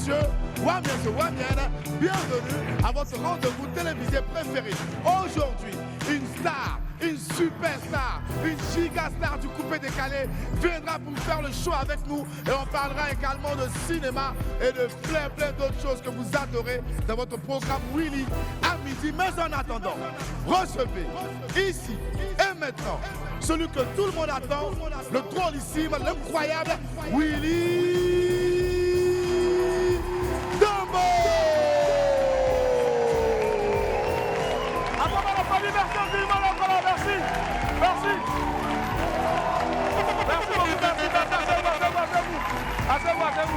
messieurs, bienvenue à votre rendez-vous télévisé préféré. Aujourd'hui, une star, une superstar, une gigastar du coupé décalé viendra pour faire le show avec nous et on parlera également de cinéma et de plein d'autres choses que vous adorez dans votre programme Willy à midi. Mais en attendant, recevez ici et maintenant celui que tout le monde attend, le drôlissime, l'incroyable Willy Dembo. Merci.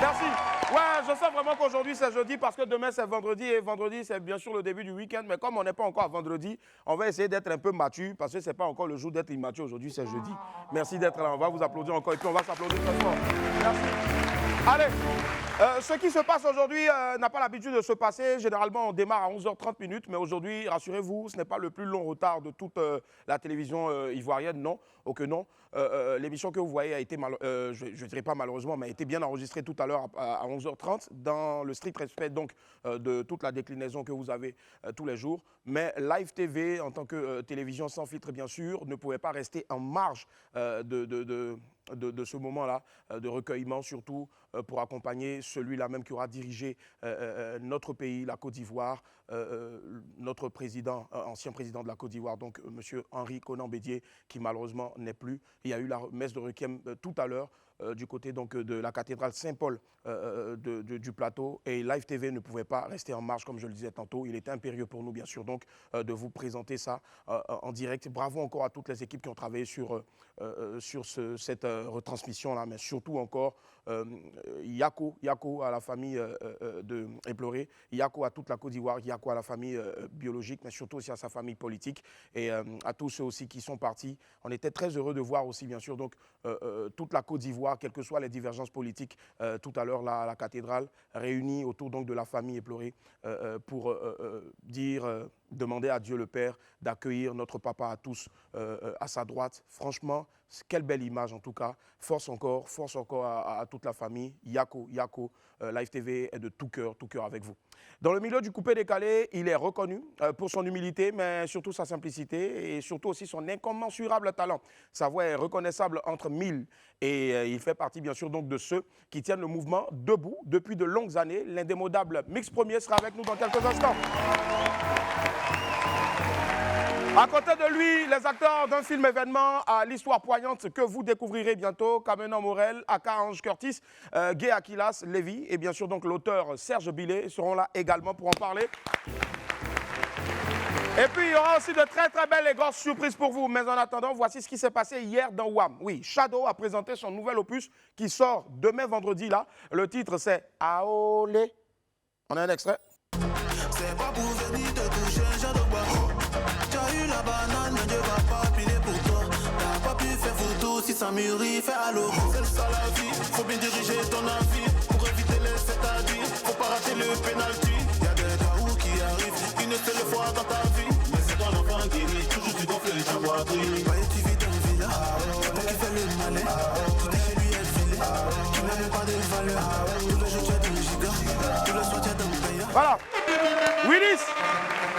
Merci. Ouais, je sens vraiment qu'aujourd'hui c'est jeudi parce que demain c'est vendredi et vendredi c'est bien sûr le début du week-end. Mais comme on n'est pas encore à vendredi, on va essayer d'être un peu mature parce que c'est pas encore le jour d'être immature. Aujourd'hui c'est jeudi. Merci d'être là. On va vous applaudir encore et puis on va s'applaudir très fort. Merci. Allez, ce qui se passe aujourd'hui n'a pas l'habitude de se passer. Généralement, on démarre à 11h30 minutes, mais aujourd'hui, rassurez-vous, ce n'est pas le plus long retard de toute la télévision ivoirienne, non, oh que non. L'émission que vous voyez a été, je ne dirais pas malheureusement, mais a été bien enregistrée tout à l'heure à 11h30, dans le strict respect donc de toute la déclinaison que vous avez tous les jours. Mais Live TV, en tant que télévision sans filtre, bien sûr, ne pouvait pas rester en marge de ce moment-là, de recueillement, surtout pour accompagner celui-là même qui aura dirigé notre pays, la Côte d'Ivoire, notre président, ancien président de la Côte d'Ivoire, donc M. Henri Konan Bédié, qui malheureusement n'est plus. Il y a eu la messe de requiem tout à l'heure du côté donc, de la cathédrale Saint-Paul du plateau, et Live TV ne pouvait pas rester en marge, comme je le disais tantôt. Il était impérieux pour nous, bien sûr, donc de vous présenter ça en direct. Bravo encore à toutes les équipes qui ont travaillé sur cette retransmission-là, mais surtout encore Yako à la famille de Éploré, Yako à toute la Côte d'Ivoire, Yako à la famille biologique, mais surtout aussi à sa famille politique et à tous ceux aussi qui sont partis. On était très heureux de voir aussi, bien sûr, donc, toute la Côte d'Ivoire, quelles que soient les divergences politiques, tout à l'heure là, à la cathédrale, réunis autour donc, de la famille Éploré pour demander à Dieu le Père d'accueillir notre papa à tous à sa droite. Franchement, quelle belle image en tout cas. Force encore à toute la famille. Yako, Live TV est de tout cœur avec vous. Dans le milieu du coupé décalé, il est reconnu pour son humilité, mais surtout sa simplicité et surtout aussi son incommensurable talent. Sa voix est reconnaissable entre mille et il fait partie bien sûr donc de ceux qui tiennent le mouvement debout depuis de longues années. L'indémodable Mix Premier sera avec nous dans quelques instants. À côté de lui, les acteurs d'un film événement à l'histoire poignante que vous découvrirez bientôt, Kamena Morel, aka Ange Curtis, Gay Akilas, Lévy et bien sûr donc l'auteur Serge Billet seront là également pour en parler. Et puis il y aura aussi de très belles et grosses surprises pour vous. Mais en attendant, voici ce qui s'est passé hier dans WAM. Oui, Shadow a présenté son nouvel opus qui sort demain vendredi là. Le titre c'est Aolé. On a un extrait. C'est pas pour venir te toucher, Shadow. La banane, mais Dieu va pas piler pour toi. T'as pas pu faire photo si ça mûrit, fais allô. C'est ça la vie, faut bien diriger ton avis. Pour éviter les c'est-à-dire, faut pas rater le penalty. Y'a des gaous qui arrivent, une seule fois dans ta vie. Mais c'est toi l'enfant qui rit, toujours tu gonfles ta poitrine. Ouais, tu vis dans une villa, c'est toi qui fais le malin. Tu t'es chez lui exilé, tu n'as même pas de valeur. Tous les jours tu as des gigas, tous les soirs tu as des payas. Voilà,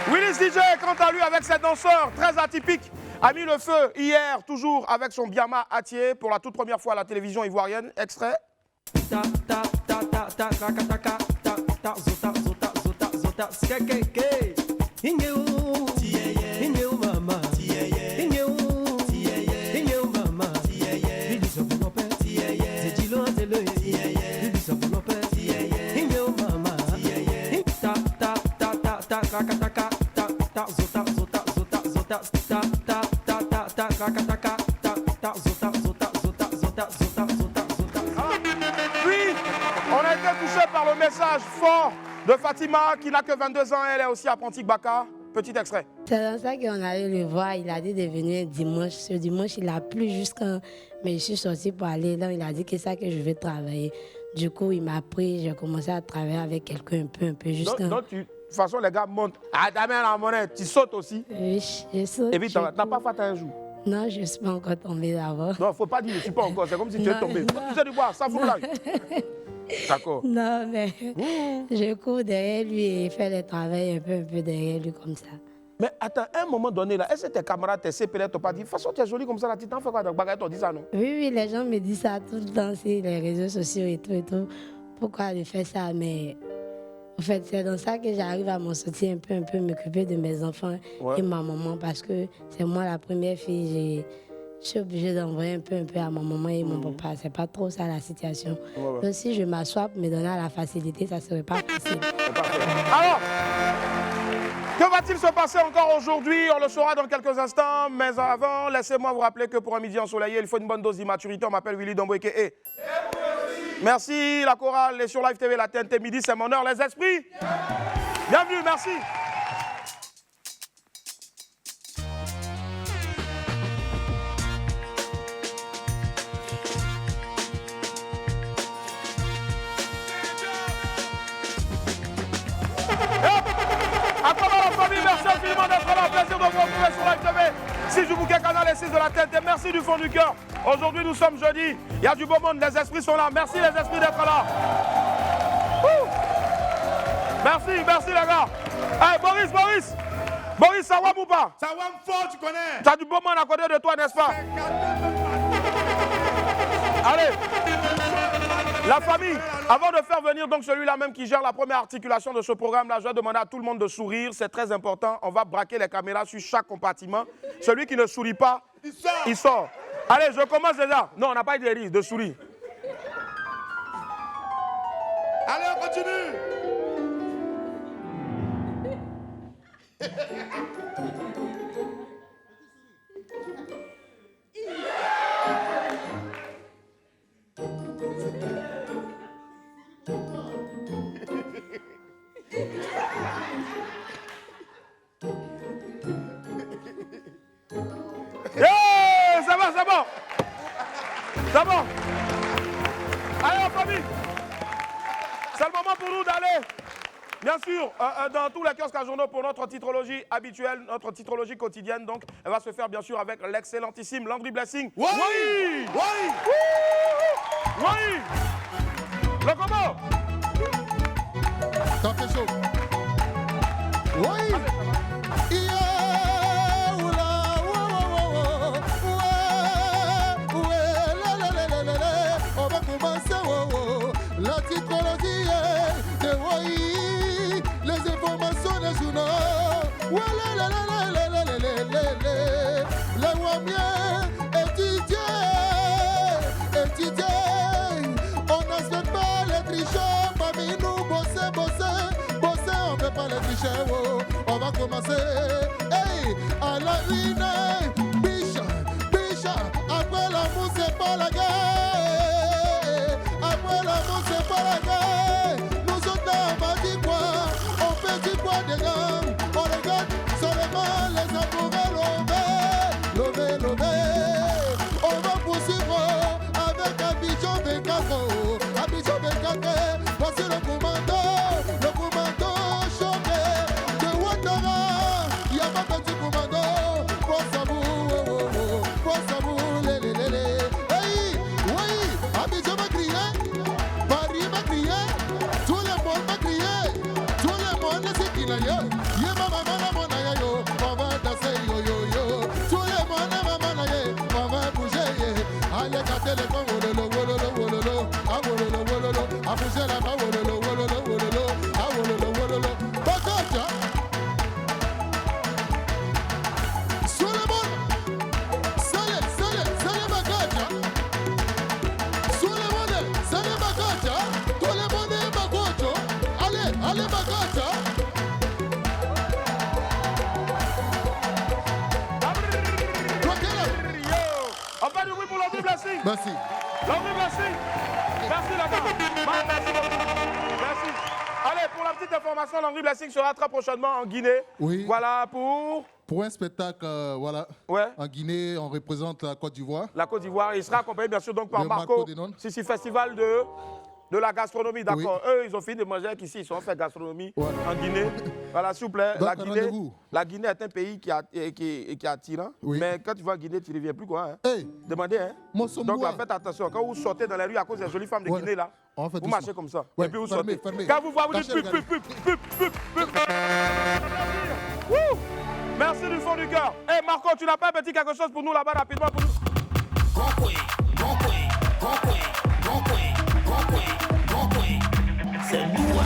Willis DJ, quant à lui, avec ses danseurs très atypiques, a mis le feu hier, toujours avec son Biama Atié, pour la toute première fois à la télévision ivoirienne. Extrait. Puis, on a été touché par le message fort de Fatima, qui n'a que 22 ans, elle est aussi apprentie Baka. Petit extrait. C'est dans ça qu'on allait le voir, il a dit de venir dimanche. Ce dimanche, il a plu jusqu'à... Mais je suis sortie pour aller, donc il a dit que c'est ça que je vais travailler. Du coup, il m'a pris, j'ai commencé à travailler avec quelqu'un un peu jusqu'à... Donc de toute façon, les gars montent. Ah, ta mère la monnaie, tu sautes aussi. Oui, je saute. Et puis, tu n'as pas fait un jour. Non, je ne suis pas encore tombée d'abord. Non, il ne faut pas dire je ne suis pas encore, c'est comme si tu es tombé. Tu sais du bois, ça vous blague. D'accord. Non, mais je cours derrière lui et fais le travail un peu derrière lui comme ça. Mais attends, à un moment donné, là, est-ce que tes camarades, tes CPL t'ont pas dit, de toute façon, tu es jolie comme ça, là, tu t'en fais quoi? Donc, t'ont dit ça, non? Oui, les gens me disent ça tout le temps sur les réseaux sociaux et tout. Pourquoi je fais ça? Mais en fait, c'est dans ça que j'arrive à m'en sortir un peu m'occuper de mes enfants et ma maman parce que c'est moi la première fille. Je suis obligée d'envoyer un peu à ma maman et mon papa. C'est pas trop ça la situation. Donc si je m'assois pour me donner la facilité, ça serait pas facile. Alors, que va-t-il se passer encore aujourd'hui? On le saura dans quelques instants. Mais avant, laissez-moi vous rappeler que pour un midi ensoleillé, il faut une bonne dose d'immaturité. On m'appelle Willy Domboeke. Merci, la chorale est sur Live TV, la TNT midi, c'est mon heure, les esprits. Bienvenue, merci. Merci infiniment d'être là, plaisir de vous retrouver sur Live TV, 6 du bouquet canal et 6 de la TNT. Merci du fond du cœur. Aujourd'hui, nous sommes jeudi. Il y a du beau monde, les esprits sont là. Merci les esprits d'être là. Merci les gars. Hey, Boris, ça va ou pas? Ça va fort, tu connais. Tu as du beau monde à côté de toi, n'est-ce pas? Allez. La famille, avant de faire venir donc celui-là même qui gère la première articulation de ce programme-là, je vais demander à tout le monde de sourire, c'est très important. On va braquer les caméras sur chaque compartiment. Celui qui ne sourit pas, il sort. Allez, je commence déjà. Non, on n'a pas eu de rire, de sourire. Allez, on continue. C'est bon. Allez, en famille. C'est le moment pour nous d'aller, bien sûr, dans tous les kiosques à journaux pour notre titrologie habituelle, notre titrologie quotidienne. Donc, elle va se faire, bien sûr, avec l'excellentissime Landry Blessing. Oui. Le comment? T'en fais chaud. Oui. La titrologie de Wai, les informations des journaux. La Wamien, étudier. On n'accepte pas les tricheurs, parmi nous, bosser, on ne fait pas les tricheurs. On va commencer, hey, à la une, bicha, après l'amour, c'est pas la guerre. C'est pas la guerre. Nous autres on va dire quoi? On fait du quoi des gars? On regarde seulement les amoureux lobés. On va poursuivre avec Abidjan 24. Abidjan 24, voici le commando choqué de Ouattara. Il n'y a pas petit commando. Pour savou, lélé. Hey, oui, Abidjan va crier. On va danser yo. Tout le monde on va bouger. Allez, gâter les poings, wololo. Ah, wololo. Ah, bouger là-bas, wololo. Ah, wololo. Bakaja. Sur le monde. Salut, Bakaja. Sur le monde, salut, Bakaja. Tout le monde est Bakojo. Allez, Bakaja. Merci. Landry Blessing. Merci la gars. Merci beaucoup. Merci. Allez, pour la petite information, Landry Blessing sera très prochainement en Guinée. Oui. Voilà pour un spectacle, en Guinée, on représente la Côte d'Ivoire. La Côte d'Ivoire, il sera accompagné bien sûr donc par Le Marco Denon. Sissi Festival de De la gastronomie, d'accord. Oui. Eux, ils ont fini de manger qu'ici, ils ont fait gastronomie en Guinée. Voilà, s'il vous plaît. Donc, La Guinée est un pays qui est attirant. Oui. Mais quand tu vas en Guinée, tu ne reviens plus, quoi. Hein. Hey, Demandez, hein. Donc, là, faites attention. Quand vous sortez dans les rues à cause des jolies femmes de Guinée, là, on fait vous doucement. marchez comme ça. Ouais, Et puis vous fermez, sortez. fermez. Quand vous voyez, vous dites Tâchez de pub. Wouh! Merci du fond du cœur. Hé, Marco, tu n'as pas un petit quelque chose pour nous là-bas, rapidement pour nous? C'est nous,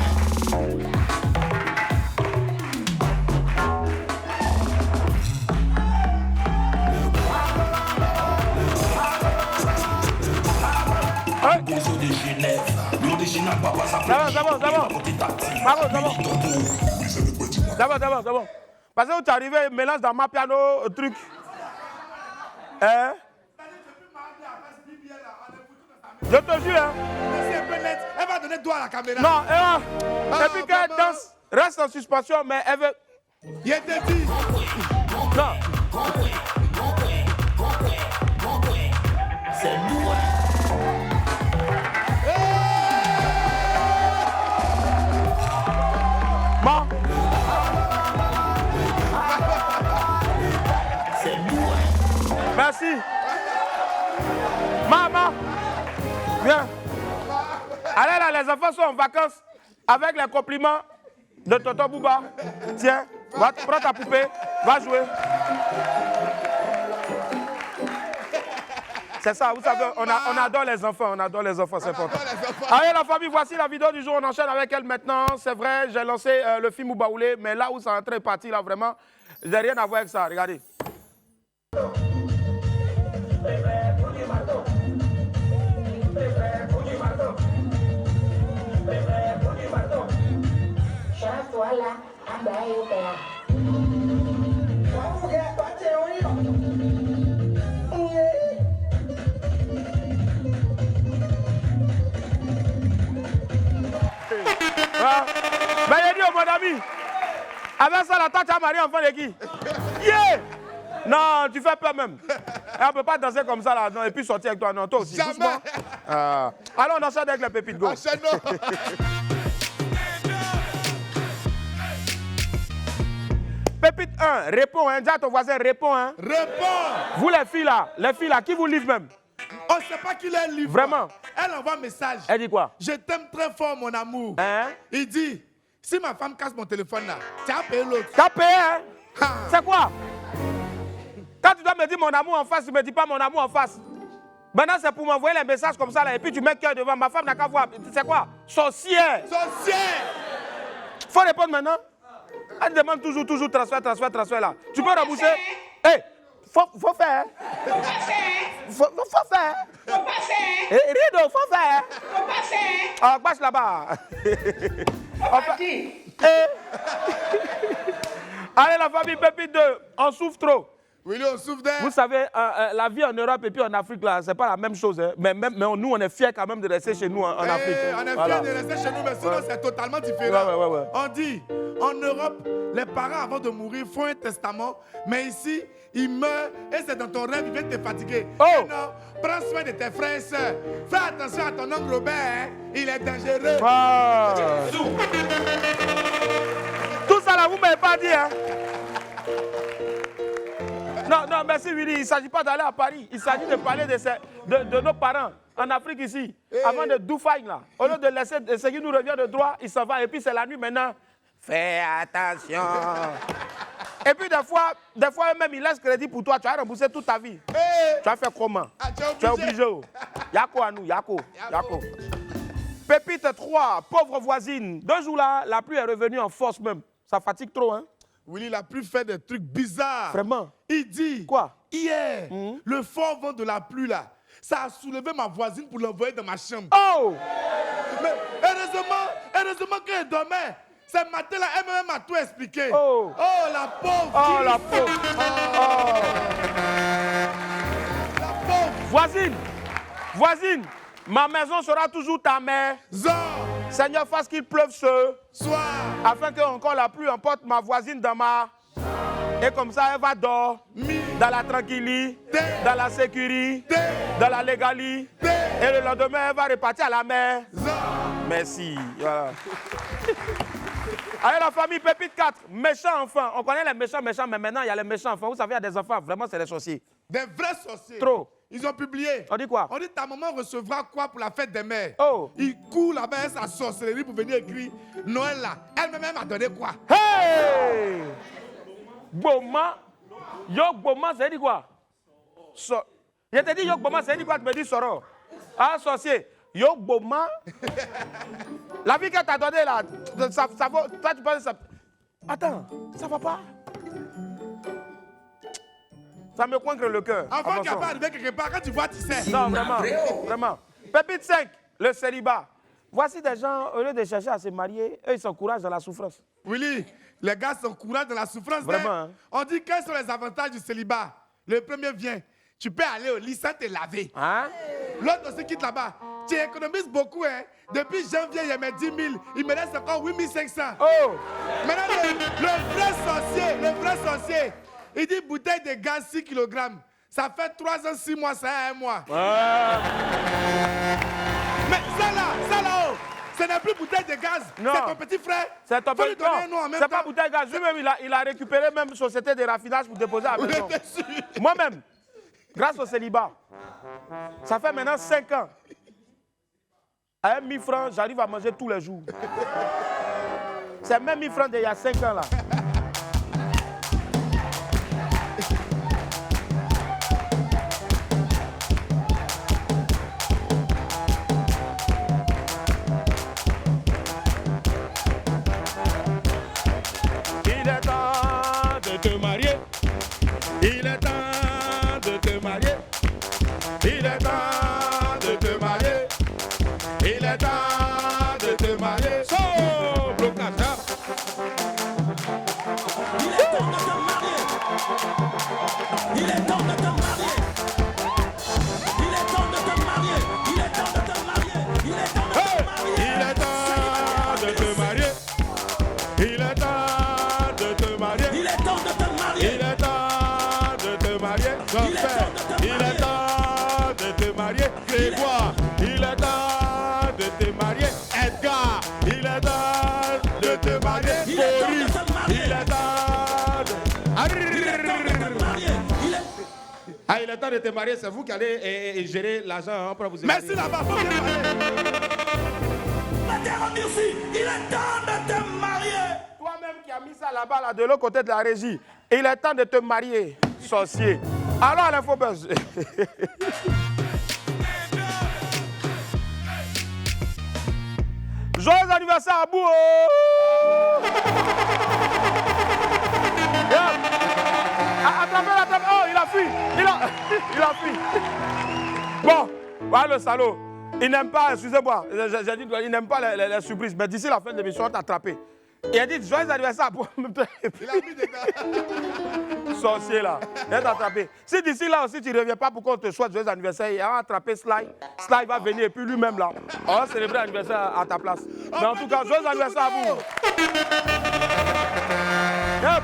Hein? des eaux de Genève, l'original papa ça C'est bon. Parce que tu es arrivé, mélange dans ma piano, truc. Hein? Je te jure, hein? C'est un peu net. Elle va donner doigt à la caméra. Non, et puis qu'elle danse, reste en suspension, mais elle veut. Il était dit. Non. c'est nous. Bon. C'est nous. Merci. Maman, viens. Allez là, les enfants sont en vacances avec les compliments de Tonton Bouba. Tiens, prends ta poupée, va jouer. C'est ça, vous savez, on adore les enfants, c'est important. Allez la famille, voici la vidéo du jour, on enchaîne avec elle maintenant. C'est vrai, j'ai lancé le film Oubaoulé, mais là où ça est en train de partir, là vraiment, j'ai rien à voir avec ça, regardez. Ben il dit, mon ami, avec ça, la tante a marié enfant de qui? Yeah! Non, tu fais peur même. Et on ne peut pas danser comme ça là, non, et puis sortir avec toi, non, toi aussi. Jamais. Doucement. Alors on enchaîne avec les pépites, go. Enchaînons. Pépite 1, réponds, hein. Dis à ton voisin, réponds, hein. Réponds. Vous les filles là, qui vous livrent même? On ne sait pas qui est livré. Vraiment? Elle envoie un message. Elle dit quoi? Je t'aime très fort, mon amour. Hein? Il dit, si ma femme casse mon téléphone là, tu as payé l'autre. T'as payé, hein? Ah. C'est quoi? Quand tu dois me dire mon amour en face, tu ne me dis pas mon amour en face. Maintenant, c'est pour m'envoyer les messages comme ça là, et puis tu mets cœur devant. Ma femme n'a qu'à voir. C'est quoi? Sorcière. Sorcière. Faut répondre maintenant. Elle demande toujours transfert là. Tu peux rembourser? Hé, faut faire. Faut faire. Rideau, faut faire. Ah, bâche là-bas. Allez, la famille Pépite 2, on souffre trop. Oui, on souffre d'air. Vous savez, la vie en Europe et puis en Afrique, là, c'est pas la même chose. Hein. Mais nous, on est fiers quand même de rester chez nous en Afrique. On est Voilà. fiers de rester chez nous, mais sinon c'est totalement différent. Ouais. On dit, en Europe, les parents avant de mourir font un testament, mais ici, ils meurent et c'est dans ton rêve, ils viennent te fatiguer. Oh. Et non, prends soin de tes frères et sœurs. Fais attention à ton oncle Robert, hein. Il est dangereux. Ah. Tout ça là, vous ne m'avez pas dit, hein? Non, merci Willy, il ne s'agit pas d'aller à Paris. Il s'agit de parler de nos parents en Afrique ici. Avant de Doufagne là. Au lieu de laisser ce qui nous revient de droit, il s'en va. Et puis c'est la nuit maintenant. Fais attention. Et puis des fois même, il laisse crédit pour toi. Tu as remboursé toute ta vie. Tu as fait comment? Tu es obligé. Yako à nous, Yako. Pépite 3, pauvre voisine. 2 jours là, la pluie est revenue en force même. Ça fatigue trop, hein? Willy, il a plus fait des trucs bizarres. Vraiment? Il dit, Quoi? Hier, le fort vent de la pluie là, ça a soulevé ma voisine pour l'envoyer dans ma chambre. Oh! Mais heureusement qu'elle dormait. Ce matin-là, elle m'a tout expliqué. Oh. La pauvre. Oh, la pauvre. Oh. La pauvre. Voisine, ma maison sera toujours ta mère. Seigneur, fasse qu'il pleuve ce soir. Afin que encore la pluie emporte ma voisine dans ma... Et comme ça, elle va dormir. dans la tranquillité, dans la sécurité, dans la légalité. Et le lendemain, elle va repartir à la mer. Merci. Voilà. Allez, la famille Pépite 4, méchants enfants. On connaît les méchants, mais maintenant, il y a les méchants enfants. Vous savez, il y a des enfants, vraiment, c'est des sorciers. Des vrais sorciers. Trop. Ils ont publié. On dit quoi? On dit ta maman recevra quoi pour la fête des mères? Oh. Il court là-bas à sa sorcellerie pour venir écrire Noël là. Elle-même a donné quoi? Hey! Boma. Yok Boma, ça dit quoi? Je te dis Yok Boma, ça dit quoi? Tu me dis Soro. Ah, sorcier. Yok Boma. La vie qu'elle t'a donnée là, ça va. Toi, tu penses ça. Attends, ça va pas? Ça me coince le cœur. Enfant qui n'a pas arrivé quelque part, quand tu vois, tu sais. Non, vraiment, vraiment. Pépite 5, le célibat. Voici des gens, au lieu de chercher à se marier, eux, ils s'encouragent dans la souffrance. Willy, les gars s'encouragent dans la souffrance. Vraiment, hein? On dit quels sont les avantages du célibat. Le premier vient. Tu peux aller au lit sans te laver. Hein? L'autre aussi quitte là-bas. Tu économises beaucoup, hein. Depuis janvier, il y a mes 10 000. Il me reste encore 8 500. Oh! Maintenant, le vrai sorcier, il dit bouteille de gaz 6 kg. Ça fait 3 ans, 6 mois, ça a 1 mois. Mais ça là-haut, ce n'est plus bouteille de gaz. Non. C'est ton petit frère. C'est ton Faut lui petit donner un nom en même C'est pas temps. bouteille de gaz. Lui-même, il a récupéré même société de raffinage pour déposer à la Vous maison. êtes sûr? Moi-même, grâce au célibat, ça fait maintenant 5 ans. À 1 000 francs, j'arrive à manger tous les jours. C'est même 1 000 francs d'il y a 5 ans là. Il est temps de te marier. Il est temps de te marier. Il est temps de te marier. Il est temps de te marier. So, blocage. Il est temps de te marier. Il est temps de te marier. Il est temps de te marier. Il est temps de te marier. Il est temps de te marier. Il est temps de te marier. Il est temps de te marier. Il est temps de te marier. Il est temps de te marier. Jean-Pierre. Il est temps de te marier. Grégoire. Il est temps de te marier. Edgar. Il est temps de te marier. Il est temps de Boris. te marier. Il est temps de... Il est temps de te marier. Ah, il est temps de te marier. C'est vous qui allez gérer l'argent pour vous Merci là-bas. Faut bien parler. La terre en Murcie, il est temps de te marier. Toi-même qui as mis ça là-bas, là, de l'autre côté de la régie, il est temps de te marier, sorcier. Alors, à l'infobuzz. Joyeux anniversaire à Bou. Attrapez. Oh, il a fui. Il a fui. Bon, voilà le salaud. Il n'aime pas, excusez-moi, j'ai dit, il n'aime pas les surprises. Mais d'ici la fin de l'émission, on t'a attrapé. Il a dit joyeux anniversaire à Bou. Il a mis dedans. Sorcier là, il va t'attraper. Si d'ici là aussi tu ne reviens pas pour qu'on te souhaite joyeux anniversaire, il va attraper Sly. Sly va venir et puis lui-même là, on va célébrer l'anniversaire à ta place. Mais en tout cas, joyeux anniversaire à vous. Yep.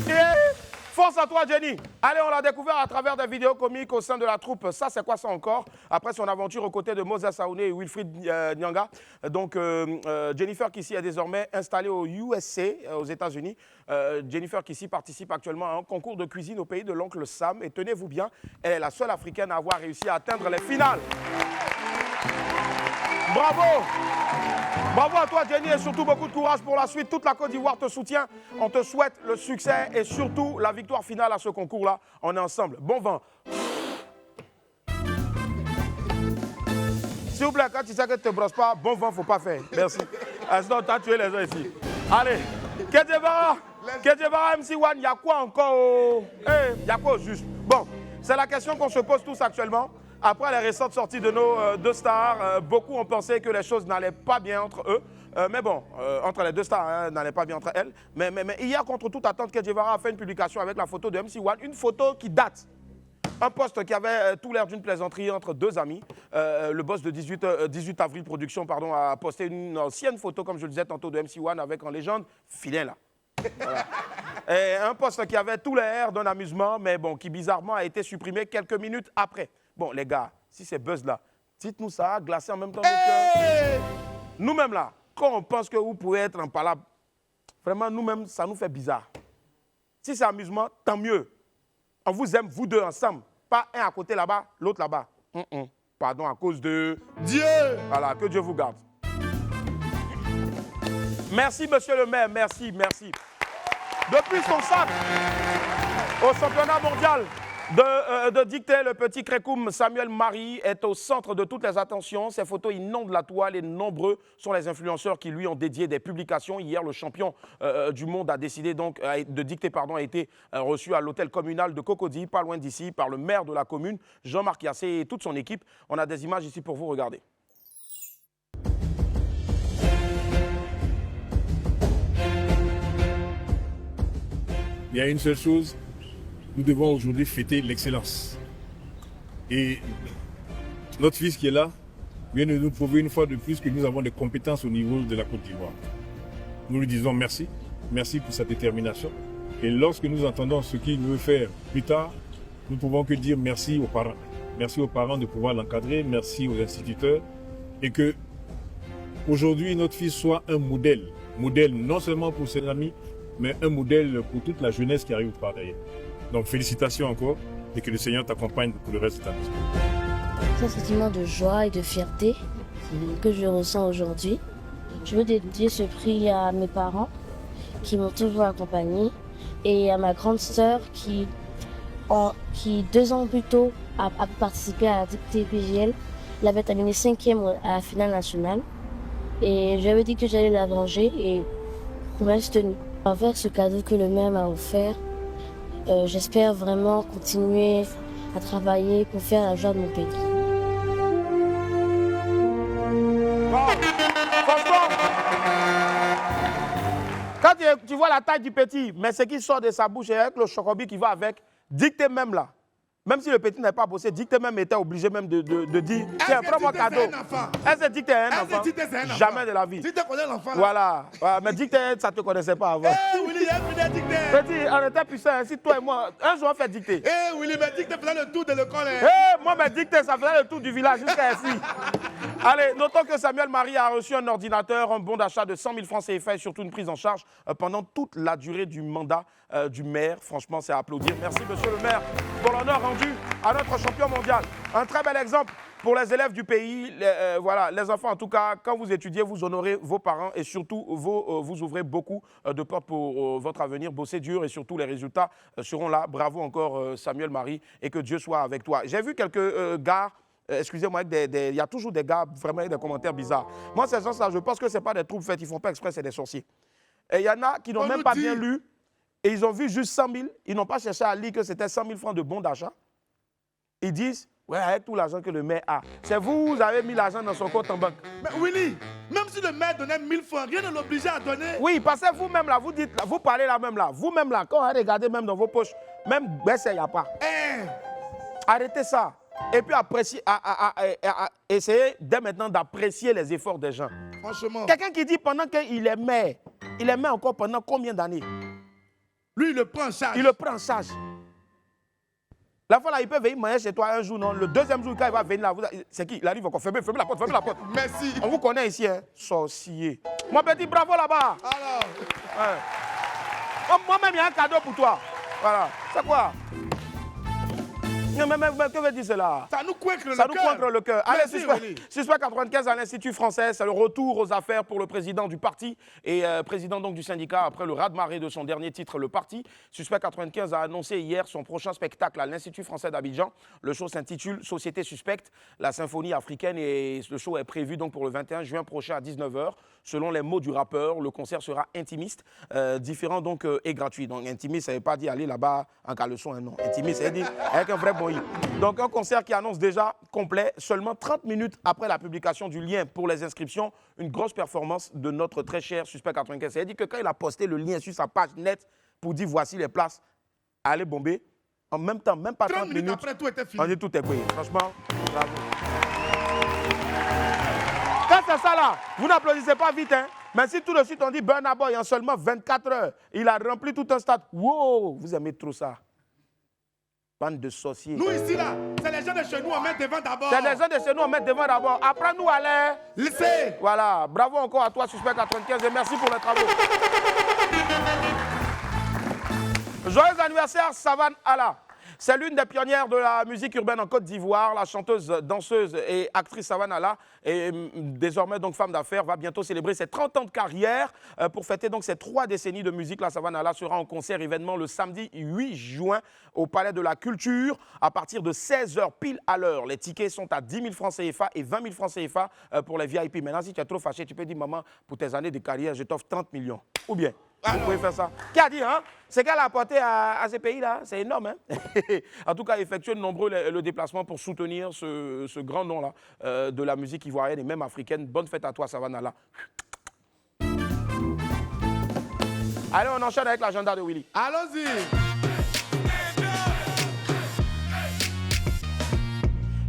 Et force à toi, Jenny. Allez, on l'a découvert à travers des vidéos comiques au sein de la troupe. Ça, c'est quoi ça encore? Après son aventure aux côtés de Moses Saouné et Wilfried Nyanga. Donc, Jennifer Kissi est désormais installée aux USA, aux États-Unis. Jennifer Kissi participe actuellement à un concours de cuisine au pays de l'oncle Sam. Et tenez-vous bien, elle est la seule africaine à avoir réussi à atteindre les finales. Bravo! Bravo à toi, Jenny, et surtout beaucoup de courage pour la suite. Toute la Côte d'Ivoire te soutient. On te souhaite le succès et surtout la victoire finale à ce concours-là. On est ensemble. Bon vent. S'il vous plaît, quand tu sais que tu ne te brosses pas, bon vent, il ne faut pas faire. Merci. Sinon, tu as tué les gens ici. Allez, Kedjevara, MC1, il y a quoi encore? Il y a quoi au juste? Bon, c'est la question qu'on se pose tous actuellement. Après les récentes sorties de nos deux stars, beaucoup ont pensé que les choses n'allaient pas bien entre eux. Mais bon, entre les deux stars, n'allaient pas bien entre elles. Mais hier, contre toute attente, Kedjevara a fait une publication avec la photo de MC1, une photo qui date. Un post qui avait tout l'air d'une plaisanterie entre deux amis. Le boss de 18 avril Production a posté une ancienne photo, comme je le disais tantôt, de MC1 avec en légende Filin là. Voilà. Et un poste qui avait tous les airs d'un amusement, mais bon, qui bizarrement a été supprimé quelques minutes après. Bon, les gars, si c'est buzz là, dites-nous ça, glacé en même temps. Nous-mêmes là, quand on pense que vous pouvez être en palabre, vraiment, nous-mêmes, ça nous fait bizarre. Si c'est amusement, tant mieux. On vous aime, vous deux ensemble. Pas un à côté là-bas, l'autre là-bas. Pardon, à cause de Dieu. Voilà, que Dieu vous garde. Merci, monsieur le maire, merci, merci. Depuis son sac au championnat mondial de dictée, le petit Crécoum Samuel Marie est au centre de toutes les attentions. Ses photos inondent la toile et nombreux sont les influenceurs qui lui ont dédié des publications. Hier, le champion du monde a décidé donc de dictée, a été reçu à l'hôtel communal de Cocody, pas loin d'ici, par le maire de la commune, Jean-Marc Yassé et toute son équipe. On a des images ici pour vous, regardez. Il y a une seule chose, nous devons aujourd'hui fêter l'excellence. Et notre fils qui est là vient de nous prouver une fois de plus que nous avons des compétences au niveau de la Côte d'Ivoire. Nous lui disons merci, merci pour sa détermination. Et lorsque nous entendons ce qu'il veut faire plus tard, nous ne pouvons que dire merci aux parents. Merci aux parents de pouvoir l'encadrer, merci aux instituteurs. Et que aujourd'hui notre fils soit un modèle non seulement pour ses amis, mais un modèle pour toute la jeunesse qui arrive par derrière. Donc félicitations encore et que le Seigneur t'accompagne pour le reste de ta vie. C'est un sentiment de joie et de fierté que je ressens aujourd'hui. Je veux dédier ce prix à mes parents qui m'ont toujours accompagné et à ma grande sœur qui 2 ans plus tôt a participé à la dictée PGL. Elle avait terminé 5e à la finale nationale et j'avais dit que j'allais la venger et on reste tenu. Envers ce cadeau que le maire m'a offert, j'espère vraiment continuer à travailler pour faire la joie de mon pays. Quand tu vois la taille du petit, mais ce qui sort de sa bouche et avec le chocobi qui va avec, dictée même là. Même si le petit n'est pas bossé, dictée même était obligé même de dire tiens, prends-moi cadeau. Est-ce que dictée est un enfant? Jamais de la vie. Dictée connaît l'enfant. Voilà. Mais dictée, ça ne te connaissait pas avant. Willy, il y a une dictée. Petit, on était puissant. Si toi et moi, un jour on fait dictée. Willy, mais dictée faisait le tour de l'école. Moi, ma dictée, ça faisait le tour du village jusqu'à ici. Allez, notons que Samuel Marie a reçu un ordinateur, un bon d'achat de 100 000 francs CFA et surtout une prise en charge pendant toute la durée du mandat du maire. Franchement, c'est à applaudir. Merci, monsieur le maire, pour l'honneur rendu à notre champion mondial. Un très bel exemple pour les élèves du pays. Voilà, les enfants, en tout cas, quand vous étudiez, vous honorez vos parents et surtout, vous ouvrez beaucoup de portes pour votre avenir. Bossez dur et surtout, les résultats seront là. Bravo encore, Samuel Marie, et que Dieu soit avec toi. J'ai vu quelques gars. Excusez-moi, il y a toujours des gars vraiment avec des commentaires bizarres. Moi, ces gens-là, je pense que ce n'est pas des troupes faites, ils ne font pas exprès, c'est des sorciers. Et il y en a qui n'ont même pas bien lu et ils ont vu juste 100 000. Ils n'ont pas cherché à lire que c'était 100 000 francs de bon d'achat. Ils disent, ouais, avec tout l'argent que le maire a. C'est vous avez mis l'argent dans son compte en banque. Mais Willy, même si le maire donnait 1000 francs, rien ne l'obligeait à donner. Oui, parce que vous-même là, vous dites, vous parlez là même là. Vous-même là, quand on regarde même dans vos poches, même baisser, il n'y a pas. Arrêtez ça. Et puis essayez dès maintenant d'apprécier les efforts des gens. Franchement. Quelqu'un qui dit pendant qu'il est maire, il est maire encore pendant combien d'années? Lui, il le prend en charge. Il le prend en charge. La fois là, il peut venir manger chez toi un jour, non? Le deuxième jour, quand il va venir là, c'est qui? Il arrive encore, fermez la porte, fermez la porte. Merci. On vous connaît ici, hein? Sorcier. Mon petit, bravo là-bas. Alors. Ouais. Moi-même, il y a un cadeau pour toi. Voilà. C'est quoi? Mais que veut dire cela? Ça nous cointre le cœur. Ça nous cointre le cœur. Allez, Merci, Suspect 95 à l'Institut français, c'est le retour aux affaires pour le président du parti et président donc du syndicat après le raz-de-marée de son dernier titre, le parti. Suspect 95 a annoncé hier son prochain spectacle à l'Institut français d'Abidjan. Le show s'intitule Société suspecte, la symphonie africaine et le show est prévu donc pour le 21 juin prochain à 19 h. Selon les mots du rappeur, le concert sera intimiste, différent donc et gratuit. Donc intimiste, ça ne veut pas dire aller là-bas en caleçon, hein, non. Intimiste, ça veut dire avec un vrai boy. Donc un concert qui annonce déjà complet, seulement 30 minutes après la publication du lien pour les inscriptions, une grosse performance de notre très cher Suspect 95. C'est-à-dire que quand il a posté le lien sur sa page net pour dire voici les places, allez bomber, en même temps, même pas 30 minutes après, tout était fini. on dit tout est payé. Franchement, bravo. Quand c'est ça là, vous n'applaudissez pas vite, hein. Mais si tout de suite on dit Burna Boy en seulement 24 heures, il a rempli tout un stade. Wow, vous aimez trop ça. Bande de sorciers. Nous ici là, c'est les gens de chez nous, on met devant d'abord. C'est les gens de chez nous, on met devant d'abord. Après nous, allez. Laissez. Voilà, bravo encore à toi, Suspect 95, et merci pour les travaux. Joyeux anniversaire, Savane Allah. C'est l'une des pionnières de la musique urbaine en Côte d'Ivoire. La chanteuse, danseuse et actrice Savane Allah, et désormais donc femme d'affaires, va bientôt célébrer ses 30 ans de carrière. Pour fêter donc ses 3 décennies de musique, la Savane Allah sera en concert événement le samedi 8 juin au Palais de la Culture à partir de 16h pile à l'heure. Les tickets sont à 10 000 francs CFA et 20 000 francs CFA pour les VIP. Maintenant, si tu es trop fâché, tu peux dire, maman, pour tes années de carrière, je t'offre 30 millions. Ou bien, vous pouvez faire ça. Qui a dit, hein? C'est qu'elle a apporté à ces pays-là, c'est énorme. Hein? En tout cas, effectuer de nombreux le déplacement pour soutenir ce grand nom-là de la musique ivoirienne et même africaine. Bonne fête à toi, Savane Allah. Allez, on enchaîne avec l'agenda de Willy. Allons-y.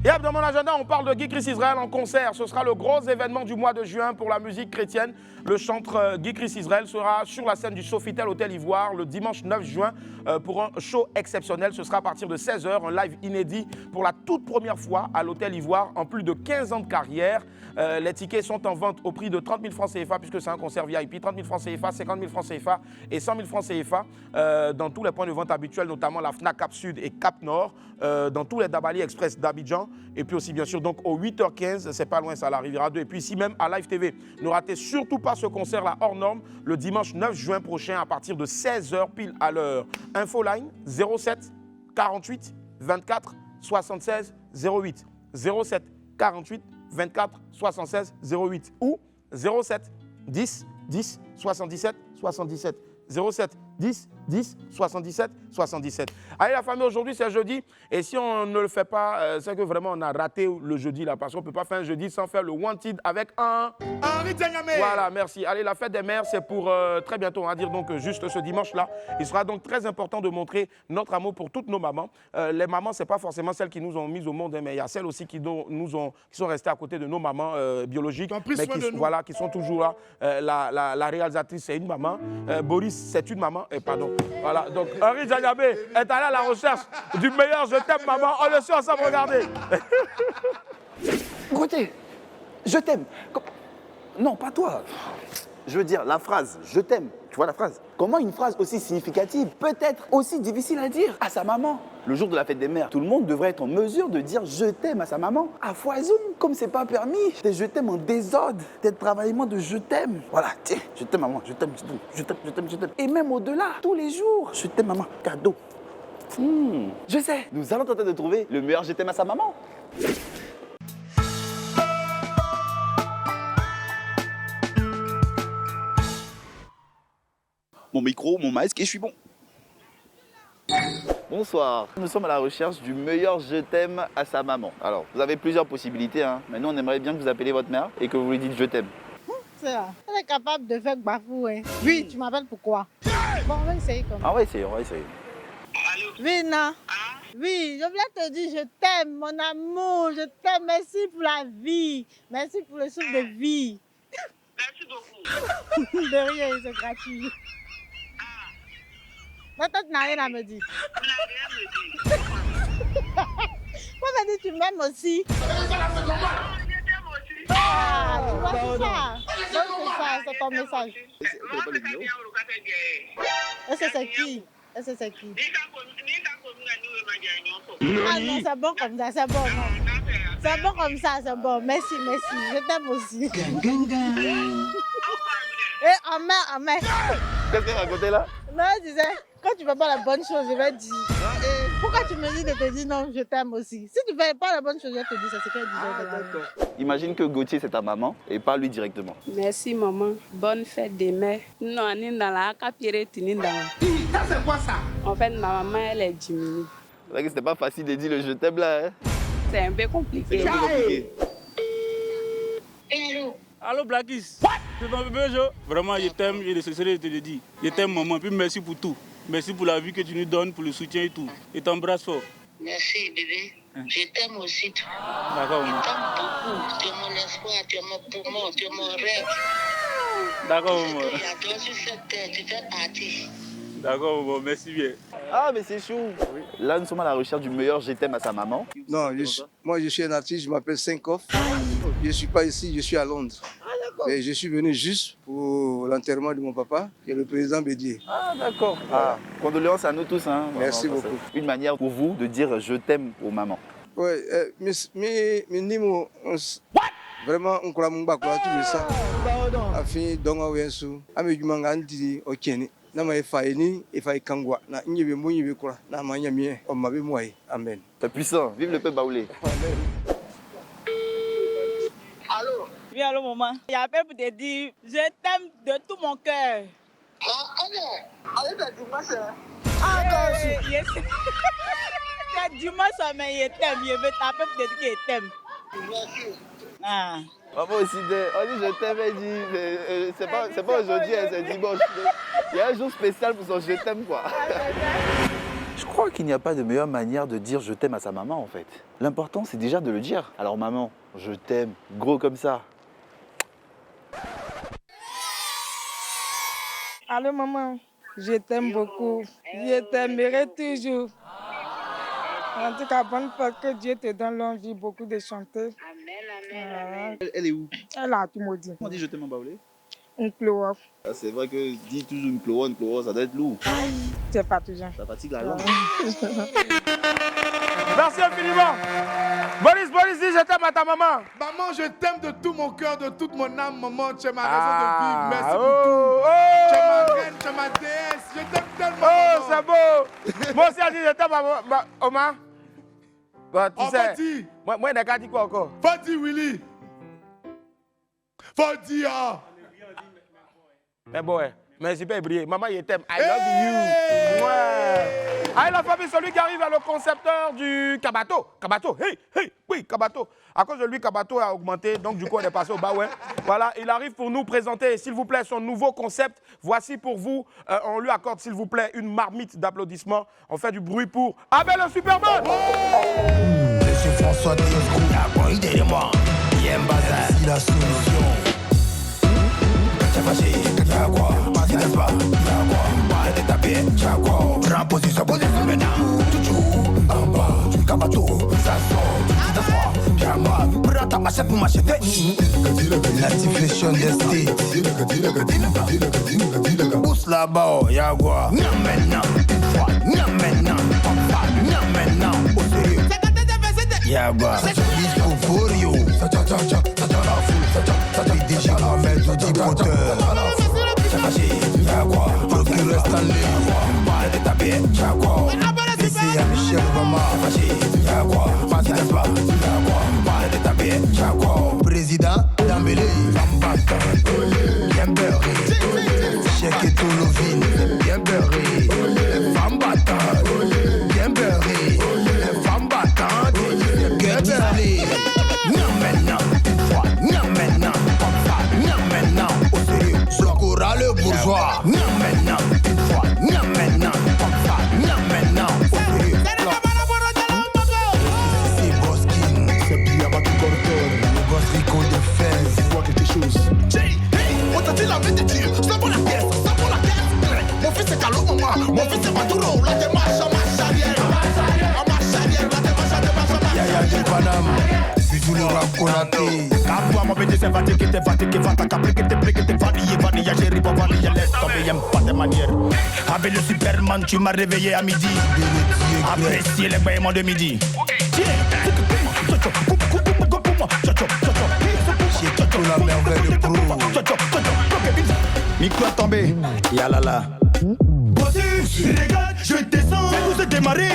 Et dans mon agenda, on parle de Guy Chris Israël en concert. Ce sera le gros événement du mois de juin pour la musique chrétienne. Le chanteur Guy Chris Israël sera sur la scène du Sofitel Hôtel Ivoire le dimanche 9 juin pour un show exceptionnel. Ce sera à partir de 16h, un live inédit pour la toute première fois à l'Hôtel Ivoire en plus de 15 ans de carrière. Les tickets sont en vente au prix de 30 000 francs CFA puisque c'est un concert VIP. 30 000 francs CFA, 50 000 francs CFA et 100 000 francs CFA dans tous les points de vente habituels, notamment la FNAC Cap Sud et Cap Nord, dans tous les Dabali Express d'Abidjan. Et puis aussi, bien sûr, donc au 8h15, c'est pas loin, ça, la Riviera 2. Et puis ici même à Live TV. Ne ratez surtout pas ce concert-là hors norme le dimanche 9 juin prochain à partir de 16h pile à l'heure. Infoline 07 48 24 76 08. 07 48 24 76 08 ou 07 10 10 77 77. 07 10 10 77 77. Allez la famille, aujourd'hui c'est jeudi et si on ne le fait pas, c'est que vraiment on a raté le jeudi là parce qu'on ne peut pas faire un jeudi sans faire le Wanted avec un... Henri Djanyame. Voilà, merci. Allez, la fête des mères, c'est pour très bientôt, on va dire donc juste ce dimanche-là. Il sera donc très important de montrer notre amour pour toutes nos mamans. Les mamans, ce n'est pas forcément celles qui nous ont mis au monde, hein, mais il y a celles aussi qui sont restées à côté de nos mamans biologiques, mais qui sont toujours là. La réalisatrice, c'est une maman. Boris, c'est une maman. Pardon. Voilà, donc Henri Djanyame est allé à la recherche du meilleur je t'aime maman. On le suit ensemble, regardez. Gauthier, je t'aime. Non, pas toi. Je veux dire, la phrase « je t'aime », tu vois la phrase? Comment une phrase aussi significative peut être aussi difficile à dire à sa maman? Le jour de la fête des mères, tout le monde devrait être en mesure de dire « je t'aime » à sa maman. À foison, comme c'est pas permis. Des « je t'aime » en désordre, des travaillements de « je t'aime ». Voilà, tiens, je t'aime maman, je t'aime, je t'aime, je t'aime, je t'aime, je t'aime. Et même au-delà, tous les jours, je t'aime maman, cadeau. Je sais, nous allons tenter de trouver le meilleur « je t'aime » à sa maman. Mon micro, mon masque et je suis bon. Bonsoir. Nous sommes à la recherche du meilleur je t'aime à sa maman. Alors, vous avez plusieurs possibilités, hein. Mais nous, on aimerait bien que vous appeliez votre mère et que vous lui dites je t'aime. C'est ça. Elle est capable de faire bafou, hein. Oui, tu m'appelles pourquoi? Bon, on va essayer comme ça. Ah, on va essayer, on va essayer. Oui, non. Oui, je voulais te dire je t'aime, mon amour. Je t'aime. Merci pour la vie. Merci pour le souffle de vie. Merci beaucoup. De rien, c'est gratuit. Toi, tu n'as rien à me dire. Tu n'as rien à me dire. Moi, je dis, tu m'aimes aussi. Je t'aime aussi. Ah, tu vois, c'est ça. Donc, c'est ça, c'est ton message. Et c'est qui? Et c'est qui? Ah non, c'est bon comme ça, c'est bon. C'est bon comme ça, c'est bon. Merci, merci. Je t'aime aussi. Et en main. Qu'est-ce qu'elle racontait là? Non, je disais, quand tu ne fais pas la bonne chose, je vais dire. Pourquoi tu me dis de te dire non, je t'aime aussi? Si tu ne fais pas la bonne chose, je vais te dire, c'est ce qu'elle disait. Imagine que Gauthier c'est ta maman et pas lui directement. Merci maman. Bonne fête des mères. Non, on est dans la capire tinindama. Ça c'est quoi ça? En fait, ma maman elle est diminuée. C'est vrai que c'était pas facile de dire le je t'aime là. Hein? C'est un peu compliqué. C'est un peu compliqué. Hello. Allô Blackis. C'est ton bébé Jo. Vraiment je t'aime, je cesserai de te le dire. Je t'aime maman, puis merci pour tout. Merci pour la vie que tu nous donnes, pour le soutien et tout. Et t'embrasse fort. Merci bébé. Je t'aime aussi toi. D'accord. Je t'aime beaucoup. Tu es mon espoir, tu es mon poumon, tu es mon rêve. D'accord, maman. J'adore sur cette terre, tu fais partie. D'accord, maman, merci bien. Ah, mais c'est chou. Là, nous sommes à la recherche du meilleur je t'aime à sa maman. Non, moi je suis un artiste, je m'appelle Cinkoff. Je ne suis pas ici, je suis à Londres. Mais je suis venu juste pour l'enterrement de mon papa, qui est le président Bédier. Ah, d'accord. Ah, condoléances à nous tous. Hein. Merci Vraiment, beaucoup. Une manière pour vous de dire je t'aime aux mamans. Oui, mais Nimo, vraiment, on croit mon bac, tu veux ça. Afin donga wensu, ame jumanga antidi okeni. Na ma faini, e fa kangwa, na nyebe mo nyebe kura, na ma nyamie, o mabe moye. Amen. C'est puissant. Vive le peuple baoulé. Amen. Allô? Oui, allô, maman. J'appelle pour te dire, je t'aime de tout mon cœur. Ah, allez, t'as dimanche, hein? Ah, non, yes. C'est dimanche, mais il t'aime. Je veux t'appeler pour te dire qu'il t'aime. Merci. Ah. Maman aussi, on dit je t'aime, elle dit, c'est pas aujourd'hui, c'est dimanche. Il y a un jour spécial pour son je t'aime, quoi. Je crois qu'il n'y a pas de meilleure manière de dire je t'aime à sa maman, en fait. L'important, c'est déjà de le dire. Alors, maman, je t'aime, gros comme ça. Allô, maman. Je t'aime beaucoup. Je t'aimerai toujours. En tout cas, bonne fois que Dieu te donne l'envie beaucoup de chanter. Amen. Elle est où? Elle a tout maudit. On dit je t'aime en baoulé? Une cloche. Ah, c'est vrai que dit toujours une cloche, ça doit être lourd. C'est pas toujours. Ça fatigue la langue. Merci infiniment. Boris, dis je t'aime à ta maman. Maman, je t'aime de tout mon cœur, de toute mon âme, maman. Tu es ma raison de vivre. Merci pour oh, tout. Tu es ma reine, tu es ma déesse. Je t'aime tellement. Oh, c'est beau. Moi aussi, je dis je t'aime à Oma. Bon, tu sais, Fati. moi, il n'a qu'à dire quoi encore? Fati, Willy. Fati, ah. Mais bon, mais c'est pas briller. Maman, il t'aime. I love you. Ouais. Allez, la famille, celui qui arrive à le concepteur du Kabato. Kabato, oui, Kabato. À cause de lui, Kabato a augmenté, donc du coup, on est passé au bas, ouais. Voilà, il arrive pour nous présenter, s'il vous plaît, son nouveau concept. Voici pour vous, on lui accorde, s'il vous plaît, une marmite d'applaudissements. On fait du bruit pour Abel le Superman. Je suis François Dioscou, la bonne idée de moi. Yembaza, c'est la solution. C'est facile, tu as quoi? Vas-y, n'est-ce pas? Tu as quoi? Arrête de taper, tu as quoi? Prends position maintenant. Touchou, en bas, du Kabato, ça sort, tu t'assois. Viens moi, prends ta machette pour m'acheter. La deflation des states. Pousse là-bas, y'a quoi? Non maintenant, une fois, non maintenant, non maintenant, au sérieux. Y'a quoi? Disco for you. Ça t'a la foule, ça t'a déjà la maison du poteur. C'est facile, y'a quoi? Procureur Stanley. Parle de ta bière, y'a quoi? Ici y'a Michel Obama. C'est facile, y'a quoi? Vas-y, n'est-ce pas? Y'a quoi? Parle de ta bière, y'a quoi? Président Dambélé. Fambata, bien beurré. Cheikh et Toulouvine, bien beurré. Fambata, bien beurré. Fambata, bien beurré. Non maintenant, une fois, non maintenant, comme ça, non maintenant, au sérieux. Zokora le bourgeois. Non maintenant, une fois, non maintenant, comme ça, non maintenant, au sérieux. C'est Boskin, c'est bien ma corton. Le boss Rico de Fès. Dis-moi quelque chose. On t'a dit la vie de Dieu, c'est pour la caisse, c'est pour la caisse. Mon fils c'est Kalo Maman, mon fils c'est Maduro. La démarche à marche arrière, à marche arrière, la démarche à marche arrière. Yaya du Paname, bisous le rap Konaté. Quand toi mon bébé c'est fatigué, va t'accapler, que t'es prêt, que t'es vanille, chérie, pas vanille, laisse tomber, y'aime pas de manière. Avec le Superman, tu m'as réveillé à midi. Appréciez les bâillements de midi. Pour la merveille de pro. Micro a tombé, yalala. Bossu, regarde, je descends. Vous êtes démarré,